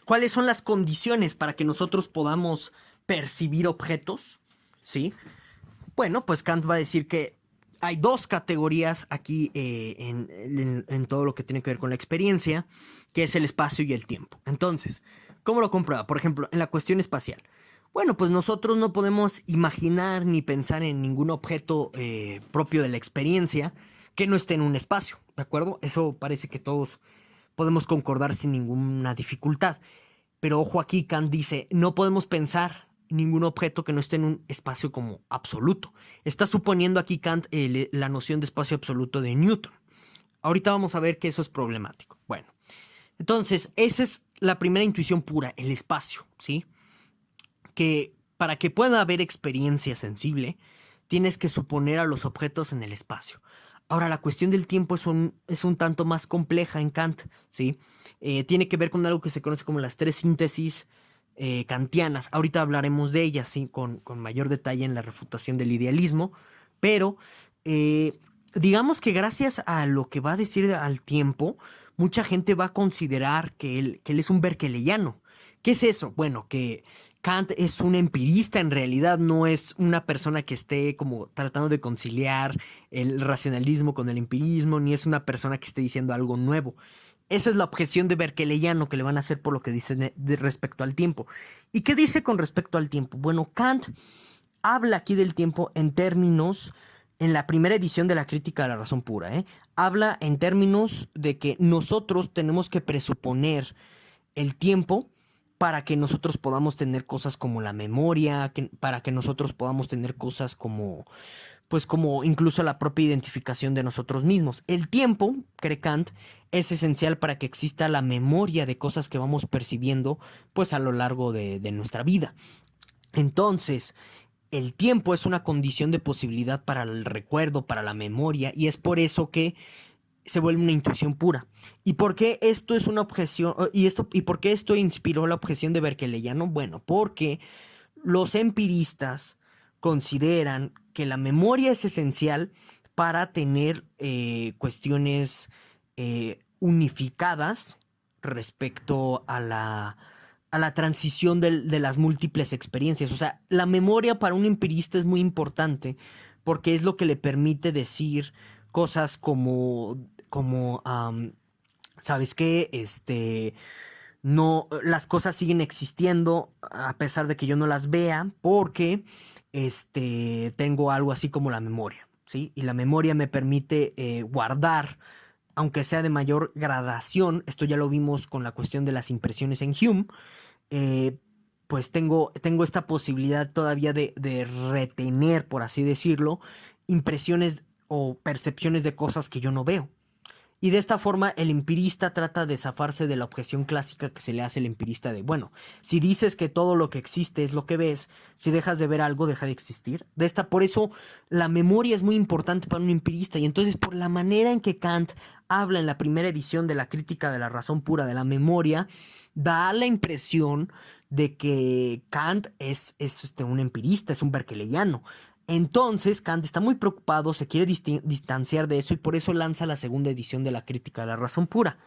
¿cuáles son las condiciones para que nosotros podamos percibir objetos? ¿Sí? Bueno, pues Kant va a decir que hay dos categorías aquí en todo lo que tiene que ver con la experiencia, que es el espacio y el tiempo. Entonces, ¿cómo lo comprueba? Por ejemplo, en la cuestión espacial. Bueno, pues nosotros no podemos imaginar ni pensar en ningún objeto propio de la experiencia que no esté en un espacio, ¿de acuerdo? Eso parece que todos podemos concordar sin ninguna dificultad. Pero ojo aquí, Kant dice, no podemos pensar ningún objeto que no esté en un espacio como absoluto. Está suponiendo aquí Kant la noción de espacio absoluto de Newton. Ahorita vamos a ver que eso es problemático. Bueno, entonces, esa es la primera intuición pura, el espacio, ¿sí? Que para que pueda haber experiencia sensible, tienes que suponer a los objetos en el espacio. Ahora, la cuestión del tiempo es un tanto más compleja en Kant, ¿sí? Tiene que ver con algo que se conoce como las tres síntesis kantianas. Ahorita hablaremos de ellas, ¿sí? Con mayor detalle en la refutación del idealismo, pero digamos que gracias a lo que va a decir al tiempo, mucha gente va a considerar que él es un berkeleyano. ¿Qué es eso? Bueno, que Kant es un empirista en realidad, no es una persona que esté como tratando de conciliar el racionalismo con el empirismo, ni es una persona que esté diciendo algo nuevo. Esa es la objeción de berkeleyano que le van a hacer por lo que dice respecto al tiempo. ¿Y qué dice con respecto al tiempo? Bueno, Kant habla aquí del tiempo en términos, en la primera edición de la Crítica de la Razón Pura, habla en términos de que nosotros tenemos que presuponer el tiempo para que nosotros podamos tener cosas como la memoria, para que nosotros podamos tener cosas como, pues como incluso la propia identificación de nosotros mismos. El tiempo, cree Kant, es esencial para que exista la memoria de cosas que vamos percibiendo, pues a lo largo de nuestra vida. Entonces, el tiempo es una condición de posibilidad para el recuerdo, para la memoria, y es por eso que se vuelve una intuición pura. ¿Y por qué esto es una objeción? ¿Y por qué esto inspiró la objeción de berkeleyano? Bueno, porque los empiristas consideran que la memoria es esencial para tener cuestiones unificadas respecto a la transición de las múltiples experiencias. O sea, la memoria para un empirista es muy importante porque es lo que le permite decir cosas como, ¿sabes qué? No, las cosas siguen existiendo a pesar de que yo no las vea porque, tengo algo así como la memoria, ¿sí? Y la memoria me permite guardar, aunque sea de mayor gradación, esto ya lo vimos con la cuestión de las impresiones en Hume, eh, pues tengo esta posibilidad todavía de retener, por así decirlo, impresiones o percepciones de cosas que yo no veo. Y de esta forma el empirista trata de zafarse de la objeción clásica que se le hace al empirista de, bueno, si dices que todo lo que existe es lo que ves, si dejas de ver algo, deja de existir. Por eso la memoria es muy importante para un empirista y entonces por la manera en que Kant habla en la primera edición de la Crítica de la Razón Pura de la memoria, da la impresión de que Kant es un empirista, es un berkeleyano. Entonces Kant está muy preocupado, se quiere distanciar de eso y por eso lanza la segunda edición de la Crítica de la Razón Pura.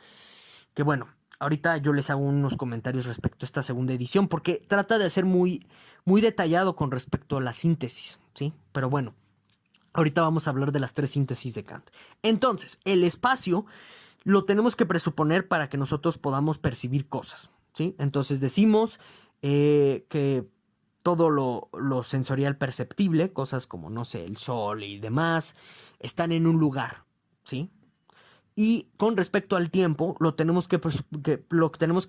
Que bueno, ahorita yo les hago unos comentarios respecto a esta segunda edición porque trata de ser muy detallado con respecto a la síntesis, ¿sí? Pero bueno, ahorita vamos a hablar de las tres síntesis de Kant. Entonces, el espacio lo tenemos que presuponer para que nosotros podamos percibir cosas, ¿sí? Entonces decimos que todo lo sensorial perceptible, cosas como, no sé, el sol y demás, están en un lugar, ¿sí? Y con respecto al tiempo, lo tenemos que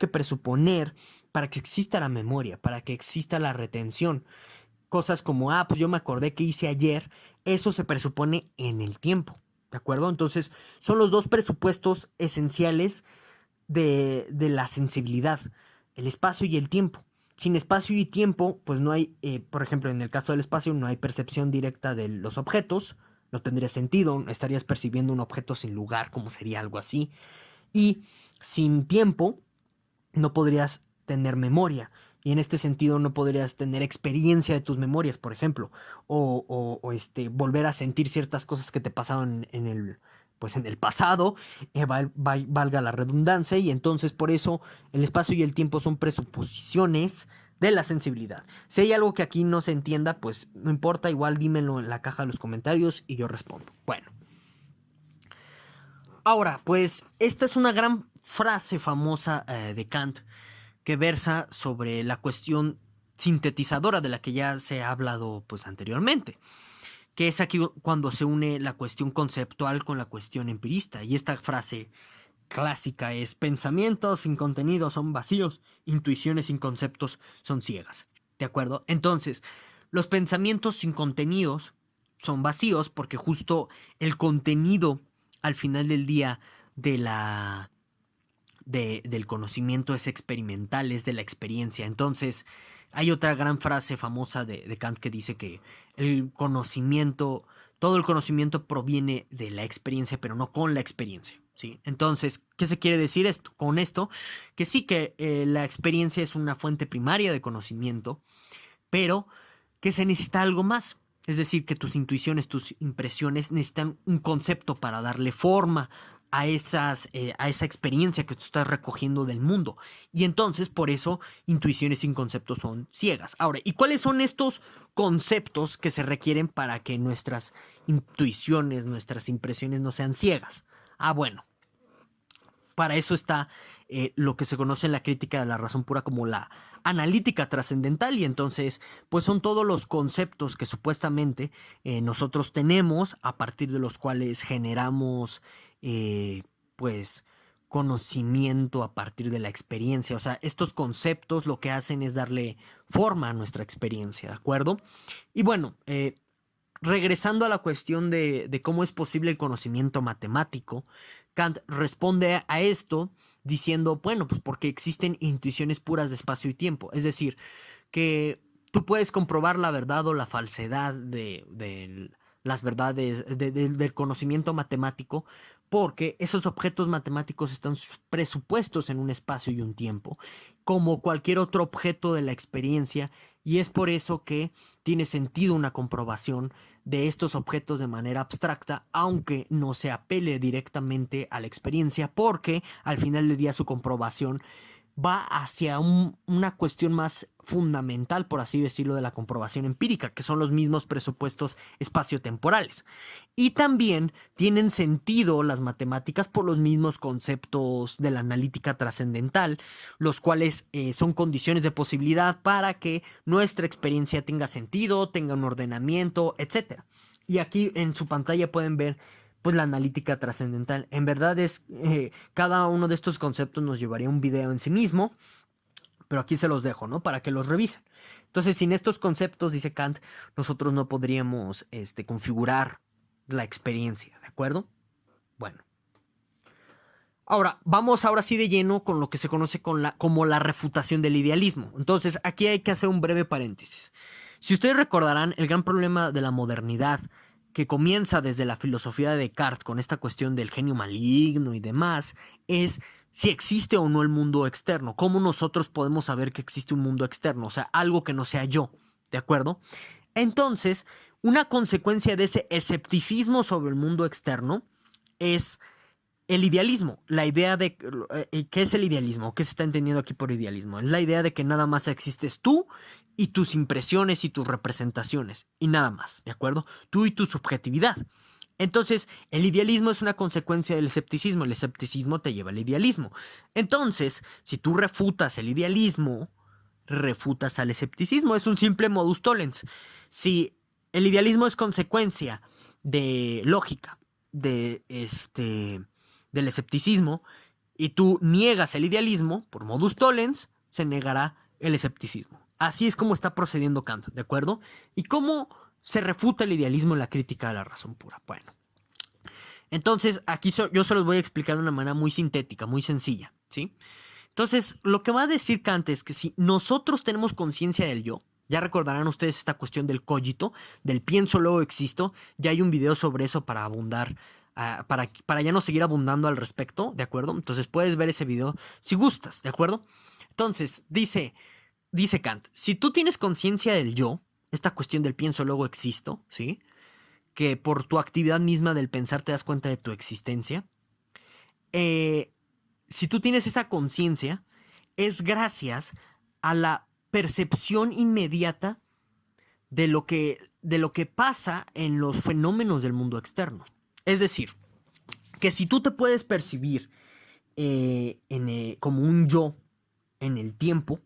presuponer para que exista la memoria, para que exista la retención. Cosas como, pues yo me acordé que hice ayer eso se presupone en el tiempo, ¿de acuerdo? Entonces, son los dos presupuestos esenciales de la sensibilidad, el espacio y el tiempo. Sin espacio y tiempo, pues no hay, por ejemplo, en el caso del espacio, no hay percepción directa de los objetos, no tendría sentido, estarías percibiendo un objeto sin lugar, como sería algo así. Y sin tiempo, no podrías tener memoria. Y en este sentido no podrías tener experiencia de tus memorias, por ejemplo, volver a sentir ciertas cosas que te pasaron pues en el pasado, valga la redundancia, y entonces por eso el espacio y el tiempo son presuposiciones de la sensibilidad. Si hay algo que aquí no se entienda, pues no importa, igual dímelo en la caja de los comentarios y yo respondo. Bueno. Ahora, pues esta es una gran frase famosa de Kant que versa sobre la cuestión sintetizadora de la que ya se ha hablado pues anteriormente, que es aquí cuando se une la cuestión conceptual con la cuestión empirista. Y esta frase clásica es: pensamientos sin contenido son vacíos, intuiciones sin conceptos son ciegas. ¿De acuerdo? Entonces, los pensamientos sin contenidos son vacíos porque justo el contenido al final del día de del conocimiento es experimental, es de la experiencia. Entonces, hay otra gran frase famosa de Kant que dice que el conocimiento, todo el conocimiento proviene de la experiencia, pero no con la experiencia, ¿sí? Entonces, ¿qué se quiere decir esto? Con esto, que sí que la experiencia es una fuente primaria de conocimiento, pero que se necesita algo más. Es decir, que tus intuiciones, tus impresiones necesitan un concepto para darle forma a esa experiencia que tú estás recogiendo del mundo. Y entonces, por eso, intuiciones sin conceptos son ciegas. Ahora, ¿y cuáles son estos conceptos que se requieren para que nuestras intuiciones, nuestras impresiones no sean ciegas? Ah, bueno, para eso está lo que se conoce en la crítica de la razón pura como la analítica trascendental, y entonces pues son todos los conceptos que supuestamente nosotros tenemos a partir de los cuales generamos pues conocimiento a partir de la experiencia. O sea, estos conceptos lo que hacen es darle forma a nuestra experiencia, ¿de acuerdo? Y bueno, regresando a la cuestión de cómo es posible el conocimiento matemático, Kant responde a esto diciendo, bueno, pues porque existen intuiciones puras de espacio y tiempo. Es decir, que tú puedes comprobar la verdad o la falsedad de las verdades del conocimiento matemático porque esos objetos matemáticos están presupuestos en un espacio y un tiempo, como cualquier otro objeto de la experiencia, y es por eso que tiene sentido una comprobación de estos objetos de manera abstracta, aunque no se apele directamente a la experiencia, porque al final del día su comprobación va hacia una cuestión más fundamental, por así decirlo, de la comprobación empírica, que son los mismos presupuestos espaciotemporales. Y también tienen sentido las matemáticas por los mismos conceptos de la analítica trascendental, los cuales son condiciones de posibilidad para que nuestra experiencia tenga sentido, tenga un ordenamiento, etc. Y aquí en su pantalla pueden ver pues la analítica trascendental. En verdad es cada uno de estos conceptos nos llevaría a un video en sí mismo, pero aquí se los dejo, ¿no? Para que los revisen. Entonces, sin estos conceptos, dice Kant, nosotros no podríamos configurar la experiencia, ¿de acuerdo? Bueno. Ahora, vamos ahora sí de lleno con lo que se conoce como la refutación del idealismo. Entonces, aquí hay que hacer un breve paréntesis. Si ustedes recordarán, el gran problema de la modernidad que comienza desde la filosofía de Descartes con esta cuestión del genio maligno y demás, es si existe o no el mundo externo. ¿Cómo nosotros podemos saber que existe un mundo externo? O sea, algo que no sea yo, ¿de acuerdo? Entonces, una consecuencia de ese escepticismo sobre el mundo externo es el idealismo. La idea de... ¿Qué es el idealismo? ¿Qué se está entendiendo aquí por idealismo? Es la idea de que nada más existes tú y tus impresiones y tus representaciones, y nada más, ¿de acuerdo? Tú y tu subjetividad. Entonces, el idealismo es una consecuencia del escepticismo. El escepticismo te lleva al idealismo. Entonces, si tú refutas el idealismo, refutas al escepticismo. Es un simple modus tollens. Si el idealismo es consecuencia de lógica, del escepticismo, y tú niegas el idealismo, por modus tollens, se negará el escepticismo. Así es como está procediendo Kant, ¿de acuerdo? ¿Y cómo se refuta el idealismo en la crítica de la razón pura. Bueno, entonces aquí yo se los voy a explicar de una manera muy sintética, muy sencilla, ¿sí? Entonces, lo que va a decir Kant es que si nosotros tenemos conciencia del yo, ya recordarán ustedes esta cuestión del cogito, del pienso luego existo, ya hay un video sobre eso para abundar, para ya no seguir abundando al respecto, ¿de acuerdo? Entonces puedes ver ese video si gustas, ¿de acuerdo? Entonces, dice Kant, si tú tienes conciencia del yo, esta cuestión del pienso luego existo, ¿sí? Que por tu actividad misma del pensar te das cuenta de tu existencia, si tú tienes esa conciencia, es gracias a la percepción inmediata de lo que pasa en los fenómenos del mundo externo. Es decir, que si tú te puedes percibir como un yo en el tiempo,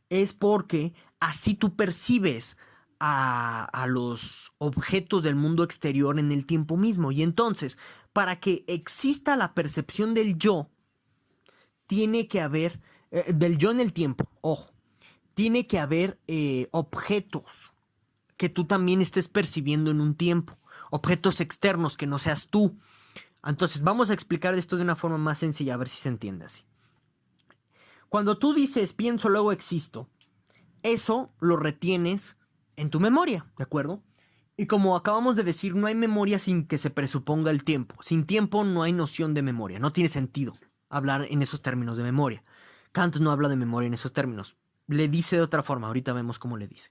es porque así tú percibes a los objetos del mundo exterior en el tiempo mismo. Y entonces, para que exista la percepción del yo, tiene que haber, del yo en el tiempo, ojo, tiene que haber objetos que tú también estés percibiendo en un tiempo, objetos externos que no seas tú. Entonces vamos a explicar esto de una forma más sencilla, a ver si se entiende así. Cuando tú dices pienso luego existo, eso lo retienes en tu memoria, ¿de acuerdo? Y como acabamos de decir, no hay memoria sin que se presuponga el tiempo. Sin tiempo no hay noción de memoria, no tiene sentido hablar en esos términos de memoria. Kant no habla de memoria en esos términos. Le dice de otra forma, ahorita vemos cómo le dice.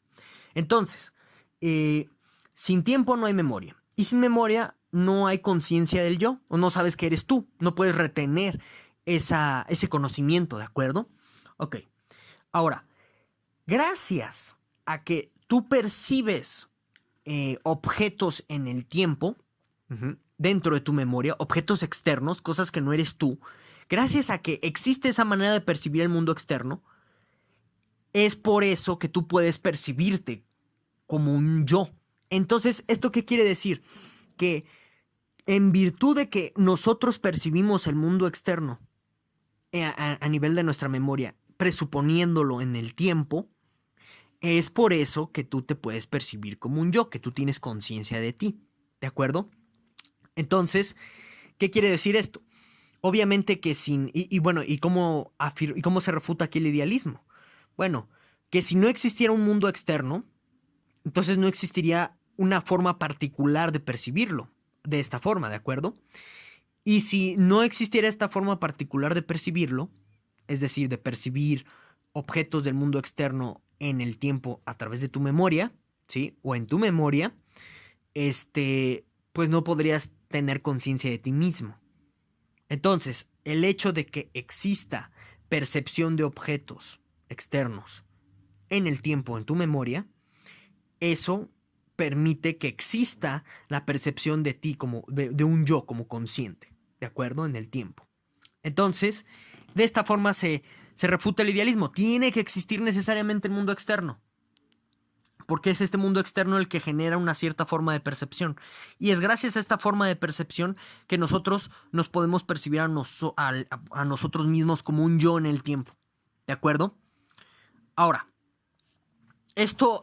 Entonces, sin tiempo no hay memoria. Y sin memoria no hay conciencia del yo. O no sabes que eres tú. No puedes retener ese conocimiento, ¿de acuerdo? Ok. Ahora, gracias a que tú percibes objetos en el tiempo, dentro de tu memoria, objetos externos, cosas que no eres tú, gracias a que existe esa manera de percibir el mundo externo, es por eso que tú puedes percibirte como un yo. Entonces, ¿esto qué quiere decir? Que en virtud de que nosotros percibimos el mundo externo a nivel de nuestra memoria, presuponiéndolo en el tiempo, es por eso que tú te puedes percibir como un yo, que tú tienes conciencia de ti, ¿de acuerdo? Entonces, ¿qué quiere decir esto? Obviamente que sin... ¿Y cómo se refuta aquí el idealismo? Bueno, que si no existiera un mundo externo, entonces no existiría una forma particular de percibirlo de esta forma, ¿de acuerdo? Y si no existiera esta forma particular de percibirlo, es decir, de percibir objetos del mundo externo en el tiempo a través de tu memoria, ¿sí? O en tu memoria, pues no podrías tener conciencia de ti mismo. Entonces, el hecho de que exista percepción de objetos externos en el tiempo, en tu memoria, eso permite que exista la percepción de ti como de un yo como consciente, ¿de acuerdo? En el tiempo. Entonces, de esta forma se refuta el idealismo. Tiene que existir necesariamente el mundo externo, porque es este mundo externo el que genera una cierta forma de percepción. Y es gracias a esta forma de percepción que nosotros nos podemos percibir a nosotros mismos como un yo en el tiempo, ¿de acuerdo? Ahora, esto...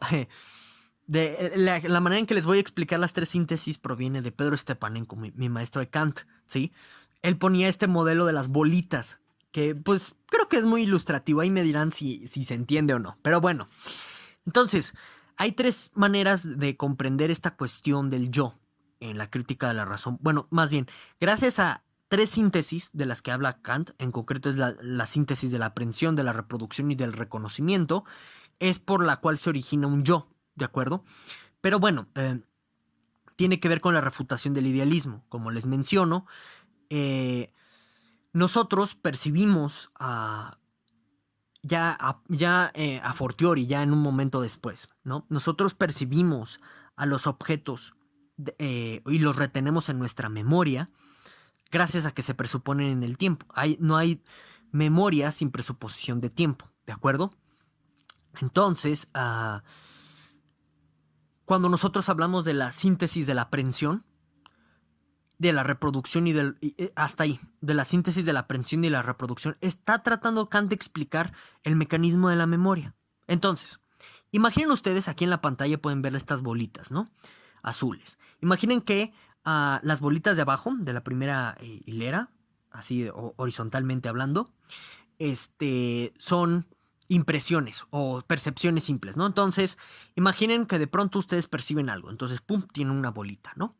De la manera en que les voy a explicar las tres síntesis proviene de Pedro Stepanenko, mi maestro de Kant, ¿sí? Él ponía este modelo de las bolitas, que pues creo que es muy ilustrativo, ahí me dirán si se entiende o no, pero bueno. Entonces, hay tres maneras de comprender esta cuestión del yo en la crítica de la razón. Bueno, más bien, gracias a tres síntesis de las que habla Kant, en concreto es la síntesis de la aprehensión, de la reproducción y del reconocimiento, es por la cual se origina un yo. ¿De acuerdo? Pero bueno, tiene que ver con la refutación del idealismo. Como les menciono, nosotros percibimos a fortiori, ya en un momento después, ¿no? Nosotros percibimos a los objetos y los retenemos en nuestra memoria gracias a que se presuponen en el tiempo. No hay memoria sin presuposición de tiempo, ¿de acuerdo? Entonces, cuando nosotros hablamos de la síntesis de la aprehensión, de la reproducción hasta ahí, de la síntesis de la aprehensión y la reproducción, está tratando Kant de explicar el mecanismo de la memoria. Entonces, Imaginen ustedes, aquí en la pantalla pueden ver estas bolitas, ¿no? Azules. Imaginen que las bolitas de abajo, de la primera hilera, así horizontalmente hablando, son impresiones o percepciones simples, ¿no? Entonces, imaginen que de pronto ustedes perciben algo. Entonces, pum, tienen una bolita, ¿no?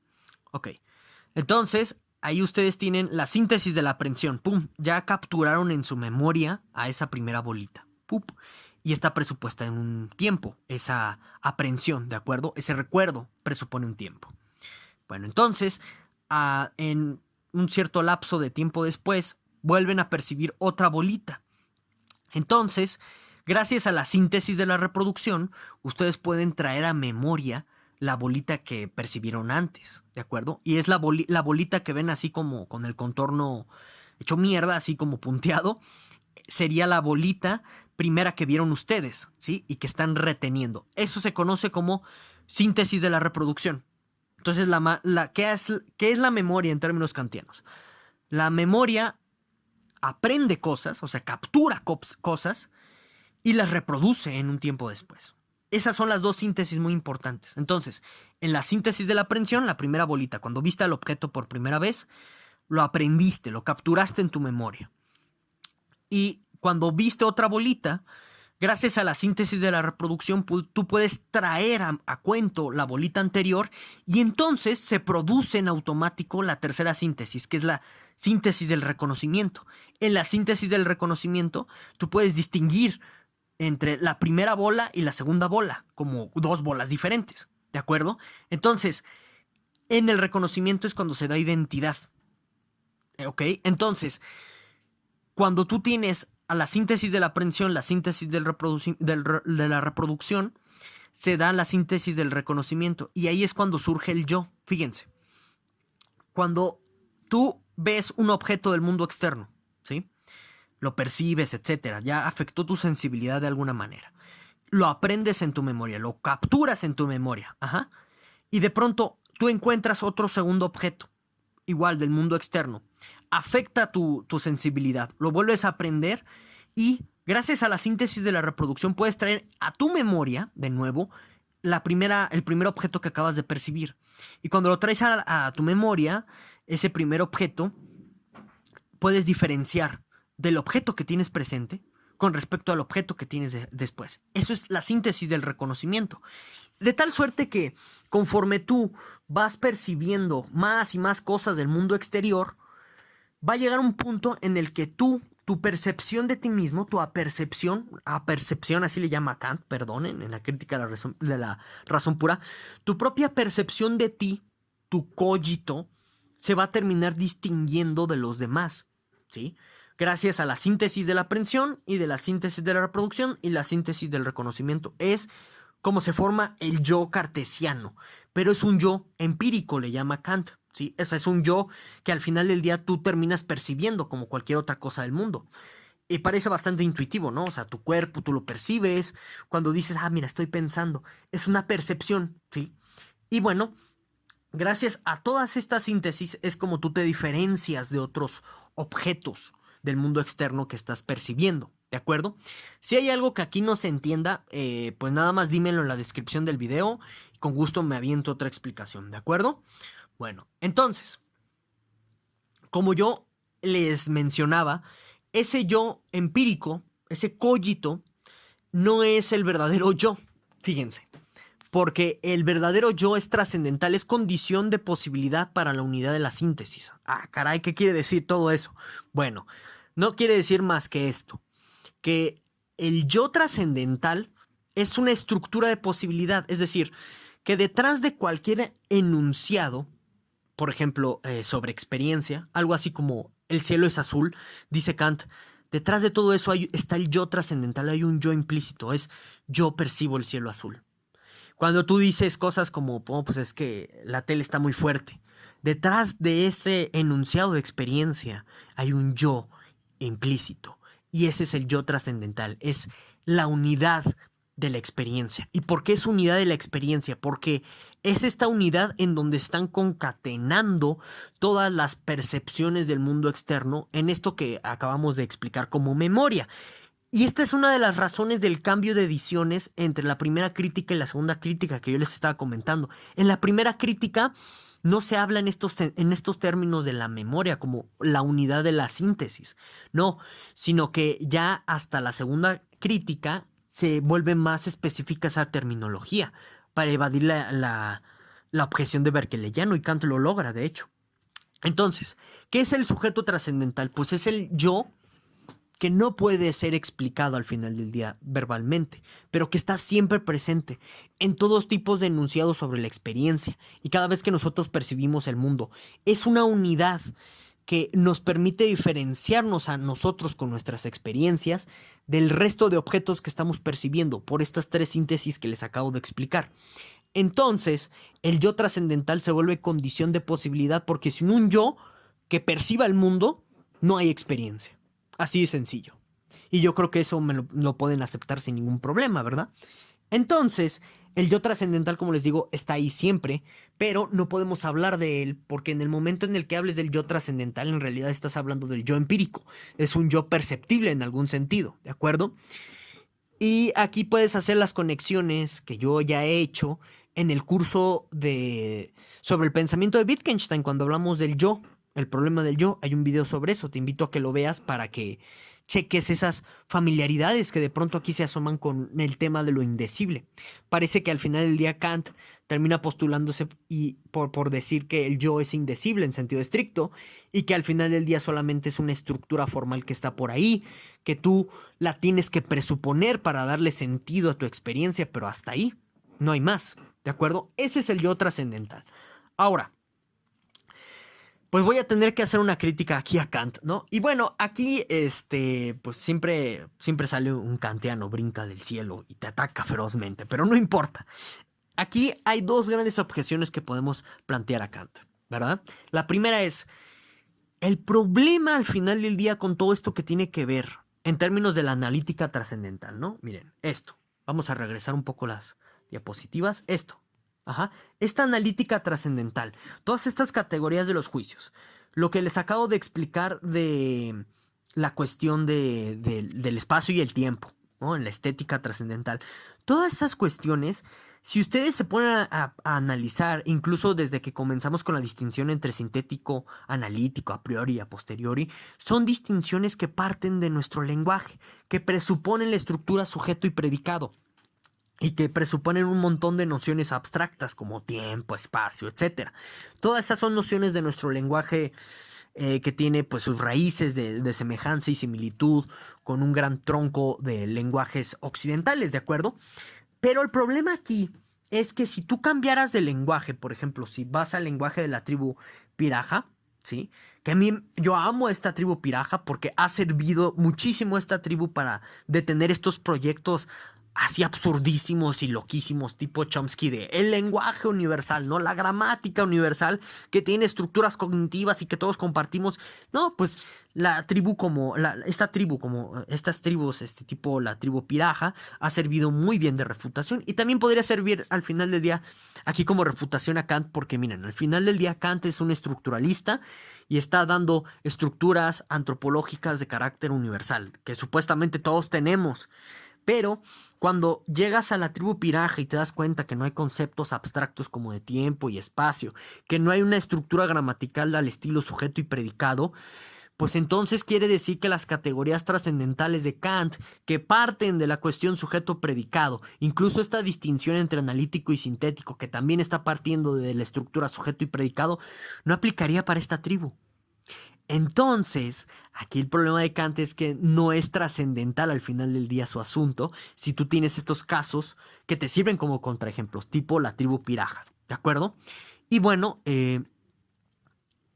Ok. Entonces, ahí ustedes tienen la síntesis de la aprehensión. Pum, ya capturaron en su memoria a esa primera bolita. Pum. Y está presupuesta en un tiempo, esa aprehensión, ¿de acuerdo? Ese recuerdo presupone un tiempo. Bueno, entonces, en un cierto lapso de tiempo después, vuelven a percibir otra bolita. Entonces, gracias a la síntesis de la reproducción, ustedes pueden traer a memoria la bolita que percibieron antes, ¿de acuerdo? Y es la bolita que ven así como con el contorno hecho mierda, así como punteado, sería la bolita primera que vieron ustedes, ¿sí? Y que están reteniendo. Eso se conoce como síntesis de la reproducción. Entonces, ¿qué es la memoria en términos kantianos? La memoria aprende cosas, o sea, captura cosas y las reproduce en un tiempo después. Esas son las dos síntesis muy importantes. Entonces, en la síntesis de la aprehensión, la primera bolita, cuando viste al objeto por primera vez, lo aprendiste, lo capturaste en tu memoria. Y cuando viste otra bolita, gracias a la síntesis de la reproducción, tú puedes traer a cuento la bolita anterior y entonces se produce en automático la tercera síntesis, que es la síntesis del reconocimiento. En la síntesis del reconocimiento, tú puedes distinguir entre la primera bola y la segunda bola, como dos bolas diferentes, ¿de acuerdo? Entonces, en el reconocimiento es cuando se da identidad, ¿ok? Entonces, cuando tú tienes a la síntesis de la aprehensión, la síntesis de la reproducción, se da la síntesis del reconocimiento. Y ahí es cuando surge el yo. Fíjense. Cuando tú ves un objeto del mundo externo, ¿sí? Lo percibes, etcétera. Ya afectó tu sensibilidad de alguna manera. Lo aprendes en tu memoria, lo capturas en tu memoria. Ajá. Y de pronto tú encuentras otro segundo objeto, igual del mundo externo. Afecta tu sensibilidad, lo vuelves a aprender y gracias a la síntesis de la reproducción puedes traer a tu memoria, de nuevo, el primer objeto que acabas de percibir. Y cuando lo traes a tu memoria, ese primer objeto, puedes diferenciar del objeto que tienes presente con respecto al objeto que tienes después. Eso es la síntesis del reconocimiento. De tal suerte que conforme tú vas percibiendo más y más cosas del mundo exterior, va a llegar un punto en el que tu percepción de ti mismo, tu apercepción, así le llama Kant, perdonen, en la crítica de la razón pura, tu propia percepción de ti, tu cogito, se va a terminar distinguiendo de los demás, ¿sí? Gracias a la síntesis de la aprehensión y de la síntesis de la reproducción y la síntesis del reconocimiento. Es como se forma el yo cartesiano, pero es un yo empírico, le llama Kant. ¿Sí? Ese es un yo que al final del día tú terminas percibiendo como cualquier otra cosa del mundo. Y parece bastante intuitivo, ¿no? O sea, tu cuerpo, tú lo percibes. Cuando dices, mira, estoy pensando. Es una percepción, ¿sí? Y bueno, gracias a todas estas síntesis es como tú te diferencias de otros objetos del mundo externo que estás percibiendo, ¿de acuerdo? Si hay algo que aquí no se entienda, pues nada más dímelo en la descripción del video. Y con gusto me aviento otra explicación, ¿de acuerdo? Bueno, entonces, como yo les mencionaba, ese yo empírico, ese cogito, no es el verdadero yo, fíjense, porque el verdadero yo es trascendental, es condición de posibilidad para la unidad de la síntesis. Caray, ¿qué quiere decir todo eso? Bueno, no quiere decir más que esto, que el yo trascendental es una estructura de posibilidad, es decir, que detrás de cualquier enunciado, por ejemplo, sobre experiencia, algo así como el cielo es azul, dice Kant, detrás de todo eso está el yo trascendental, hay un yo implícito, es yo percibo el cielo azul. Cuando tú dices cosas como, pues es que la tele está muy fuerte, detrás de ese enunciado de experiencia hay un yo implícito, y ese es el yo trascendental, es la unidad de la experiencia. ¿Y por qué es unidad de la experiencia? Porque es esta unidad en donde están concatenando todas las percepciones del mundo externo en esto que acabamos de explicar como memoria. Y esta es una de las razones del cambio de ediciones entre la primera crítica y la segunda crítica que yo les estaba comentando. En la primera crítica no se habla en estos términos de la memoria como la unidad de la síntesis, no, sino que ya hasta la segunda crítica se vuelve más específica esa terminología para evadir la objeción de Berkeleyano, y Kant lo logra, de hecho. Entonces, ¿qué es el sujeto trascendental? Pues es el yo que no puede ser explicado al final del día verbalmente, pero que está siempre presente en todos tipos de enunciados sobre la experiencia y cada vez que nosotros percibimos el mundo. Es una unidad que nos permite diferenciarnos a nosotros con nuestras experiencias del resto de objetos que estamos percibiendo por estas tres síntesis que les acabo de explicar. Entonces, el yo trascendental se vuelve condición de posibilidad porque sin un yo que perciba el mundo, no hay experiencia. Así de sencillo. Y yo creo que eso lo pueden aceptar sin ningún problema, ¿verdad? Entonces, el yo trascendental, como les digo, está ahí siempre, pero no podemos hablar de él porque en el momento en el que hables del yo trascendental, en realidad estás hablando del yo empírico. Es un yo perceptible en algún sentido, ¿de acuerdo? Y aquí puedes hacer las conexiones que yo ya he hecho en el curso sobre el pensamiento de Wittgenstein cuando hablamos del yo, el problema del yo. Hay un video sobre eso, te invito a que lo veas para que cheques esas familiaridades que de pronto aquí se asoman con el tema de lo indecible. Parece que al final del día Kant termina postulándose por decir que el yo es indecible en sentido estricto y que al final del día solamente es una estructura formal que está por ahí, que tú la tienes que presuponer para darle sentido a tu experiencia, pero hasta ahí, no hay más, ¿de acuerdo? Ese es el yo trascendental. Ahora, pues voy a tener que hacer una crítica aquí a Kant, ¿no? Y bueno, aquí, pues siempre sale un kantiano, brinca del cielo y te ataca ferozmente, pero no importa. Aquí hay dos grandes objeciones que podemos plantear a Kant, ¿verdad? La primera es, el problema al final del día con todo esto que tiene que ver en términos de la analítica trascendental, ¿no? Miren, esto. Vamos a regresar un poco las diapositivas. Esto. Ajá. Esta analítica trascendental. Todas estas categorías de los juicios. Lo que les acabo de explicar de la cuestión del espacio y el tiempo, ¿no? En la estética trascendental. Todas estas cuestiones, si ustedes se ponen a analizar, incluso desde que comenzamos con la distinción entre sintético, analítico, a priori y a posteriori, son distinciones que parten de nuestro lenguaje, que presuponen la estructura sujeto y predicado, y que presuponen un montón de nociones abstractas como tiempo, espacio, etc. Todas esas son nociones de nuestro lenguaje que tiene pues sus raíces de semejanza y similitud con un gran tronco de lenguajes occidentales, ¿de acuerdo? Pero el problema aquí es que si tú cambiaras de lenguaje, por ejemplo, si vas al lenguaje de la tribu Piraja, ¿sí? Que a mí, yo amo esta tribu Piraja porque ha servido muchísimo esta tribu para detener estos proyectos así absurdísimos y loquísimos tipo Chomsky de el lenguaje universal, ¿no? La gramática universal que tiene estructuras cognitivas y que todos compartimos. No, pues la tribu estas tribus, tipo la tribu Piraja, ha servido muy bien de refutación y también podría servir al final del día aquí como refutación a Kant porque miren, al final del día Kant es un estructuralista y está dando estructuras antropológicas de carácter universal que supuestamente todos tenemos. Pero cuando llegas a la tribu Piraja y te das cuenta que no hay conceptos abstractos como de tiempo y espacio, que no hay una estructura gramatical al estilo sujeto y predicado, pues entonces quiere decir que las categorías trascendentales de Kant, que parten de la cuestión sujeto-predicado, incluso esta distinción entre analítico y sintético, que también está partiendo de la estructura sujeto y predicado, no aplicaría para esta tribu. Entonces, aquí el problema de Kant es que no es trascendental al final del día su asunto si tú tienes estos casos que te sirven como contraejemplos, tipo la tribu Piraja, ¿de acuerdo? Y bueno,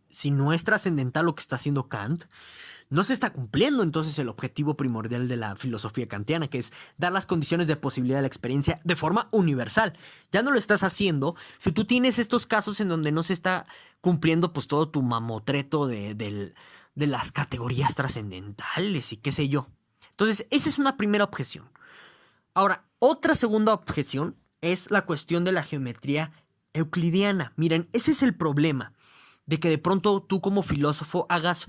si no es trascendental lo que está haciendo Kant, no se está cumpliendo entonces el objetivo primordial de la filosofía kantiana, que es dar las condiciones de posibilidad de la experiencia de forma universal. Ya no lo estás haciendo si tú tienes estos casos en donde no se está cumpliendo pues todo tu mamotreto de las categorías trascendentales y qué sé yo. Entonces, esa es una primera objeción. Ahora, otra segunda objeción es la cuestión de la geometría euclidiana. Miren, ese es el problema de que de pronto tú como filósofo hagas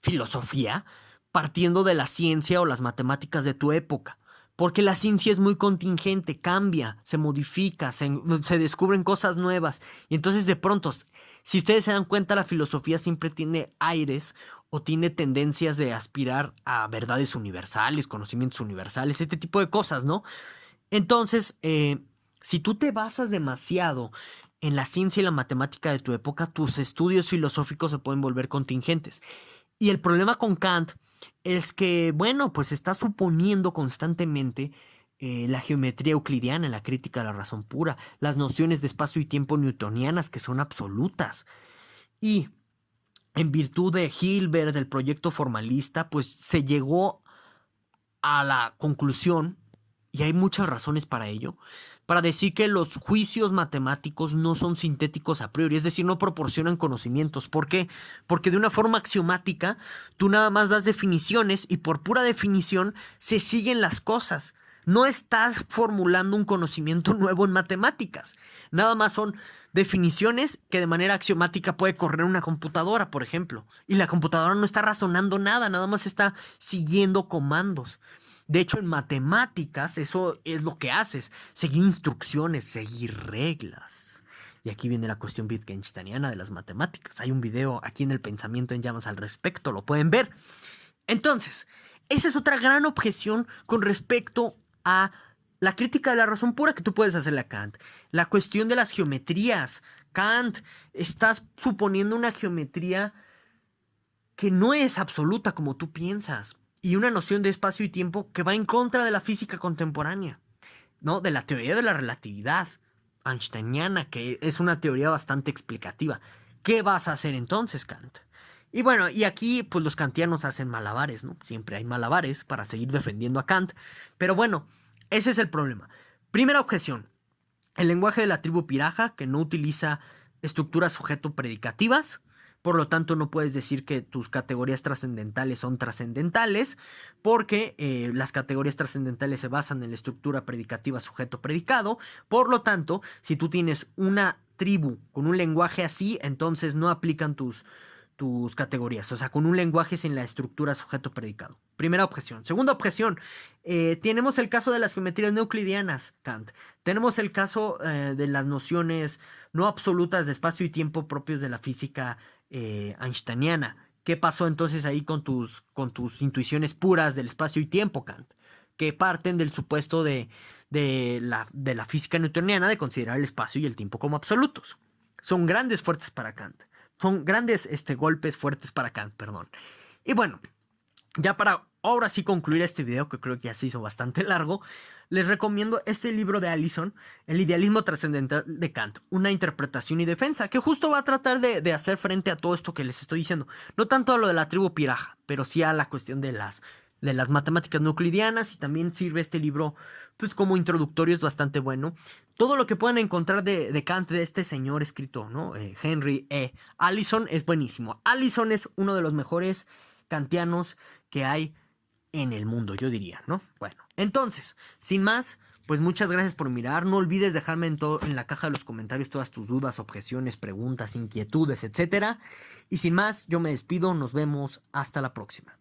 filosofía partiendo de la ciencia o las matemáticas de tu época. Porque la ciencia es muy contingente, cambia, se modifica, se descubren cosas nuevas. Y entonces de pronto, si ustedes se dan cuenta, la filosofía siempre tiene aires o tiene tendencias de aspirar a verdades universales, conocimientos universales, este tipo de cosas, ¿no? Entonces, si tú te basas demasiado en la ciencia y la matemática de tu época, tus estudios filosóficos se pueden volver contingentes. Y el problema con Kant es que, bueno, pues está suponiendo constantemente la geometría euclidiana, la crítica a la razón pura, las nociones de espacio y tiempo newtonianas que son absolutas. Y en virtud de Hilbert, del proyecto formalista, pues se llegó a la conclusión, y hay muchas razones para ello, para decir que los juicios matemáticos no son sintéticos a priori, es decir, no proporcionan conocimientos. ¿Por qué? Porque de una forma axiomática tú nada más das definiciones y por pura definición se siguen las cosas. No estás formulando un conocimiento nuevo en matemáticas. Nada más son definiciones que de manera axiomática puede correr una computadora, por ejemplo. Y la computadora no está razonando nada, nada más está siguiendo comandos. De hecho, en matemáticas eso es lo que haces, seguir instrucciones, seguir reglas. Y aquí viene la cuestión wittgensteiniana de las matemáticas. Hay un video aquí en el Pensamiento en Llamas al respecto, lo pueden ver. Entonces, esa es otra gran objeción con respecto a la crítica de la razón pura que tú puedes hacerle a Kant. La cuestión de las geometrías. Kant, estás suponiendo una geometría que no es absoluta como tú piensas. Y una noción de espacio y tiempo que va en contra de la física contemporánea, ¿no? De la teoría de la relatividad einsteiniana, que es una teoría bastante explicativa. ¿Qué vas a hacer entonces, Kant? Y bueno, y aquí pues los kantianos hacen malabares, ¿no? Siempre hay malabares para seguir defendiendo a Kant. Pero bueno, ese es el problema. Primera objeción. El lenguaje de la tribu Piraja, que no utiliza estructuras sujeto-predicativas. Por lo tanto, no puedes decir que tus categorías trascendentales son trascendentales, porque las categorías trascendentales se basan en la estructura predicativa sujeto-predicado. Por lo tanto, si tú tienes una tribu con un lenguaje así, entonces no aplican tus categorías. O sea, con un lenguaje sin la estructura sujeto-predicado. Primera objeción. Segunda objeción. Tenemos el caso de las geometrías no euclidianas, Kant. Tenemos el caso de las nociones no absolutas de espacio y tiempo propios de la física einsteiniana. ¿Qué pasó entonces ahí con tus intuiciones puras del espacio y tiempo, Kant? Que parten del supuesto de la física newtoniana de considerar el espacio y el tiempo como absolutos. Son grandes fuertes para Kant. Son grandes golpes fuertes para Kant, perdón. Y bueno, ya para ahora sí concluir este video, que creo que ya se hizo bastante largo, les recomiendo este libro de Allison, El idealismo trascendental de Kant, una interpretación y defensa, que justo va a tratar de hacer frente a todo esto que les estoy diciendo. No tanto a lo de la tribu Piraja, pero sí a la cuestión de las matemáticas no euclidianas, y también sirve este libro pues como introductorio, es bastante bueno. Todo lo que puedan encontrar de Kant, de este señor escrito, ¿no? Henry E. Allison, es buenísimo. Allison es uno de los mejores kantianos que hay en el mundo, yo diría, ¿no? Bueno, entonces, sin más, pues muchas gracias por mirar. No olvides dejarme en la caja de los comentarios todas tus dudas, objeciones, preguntas, inquietudes, etcétera. Y sin más, yo me despido. Nos vemos hasta la próxima.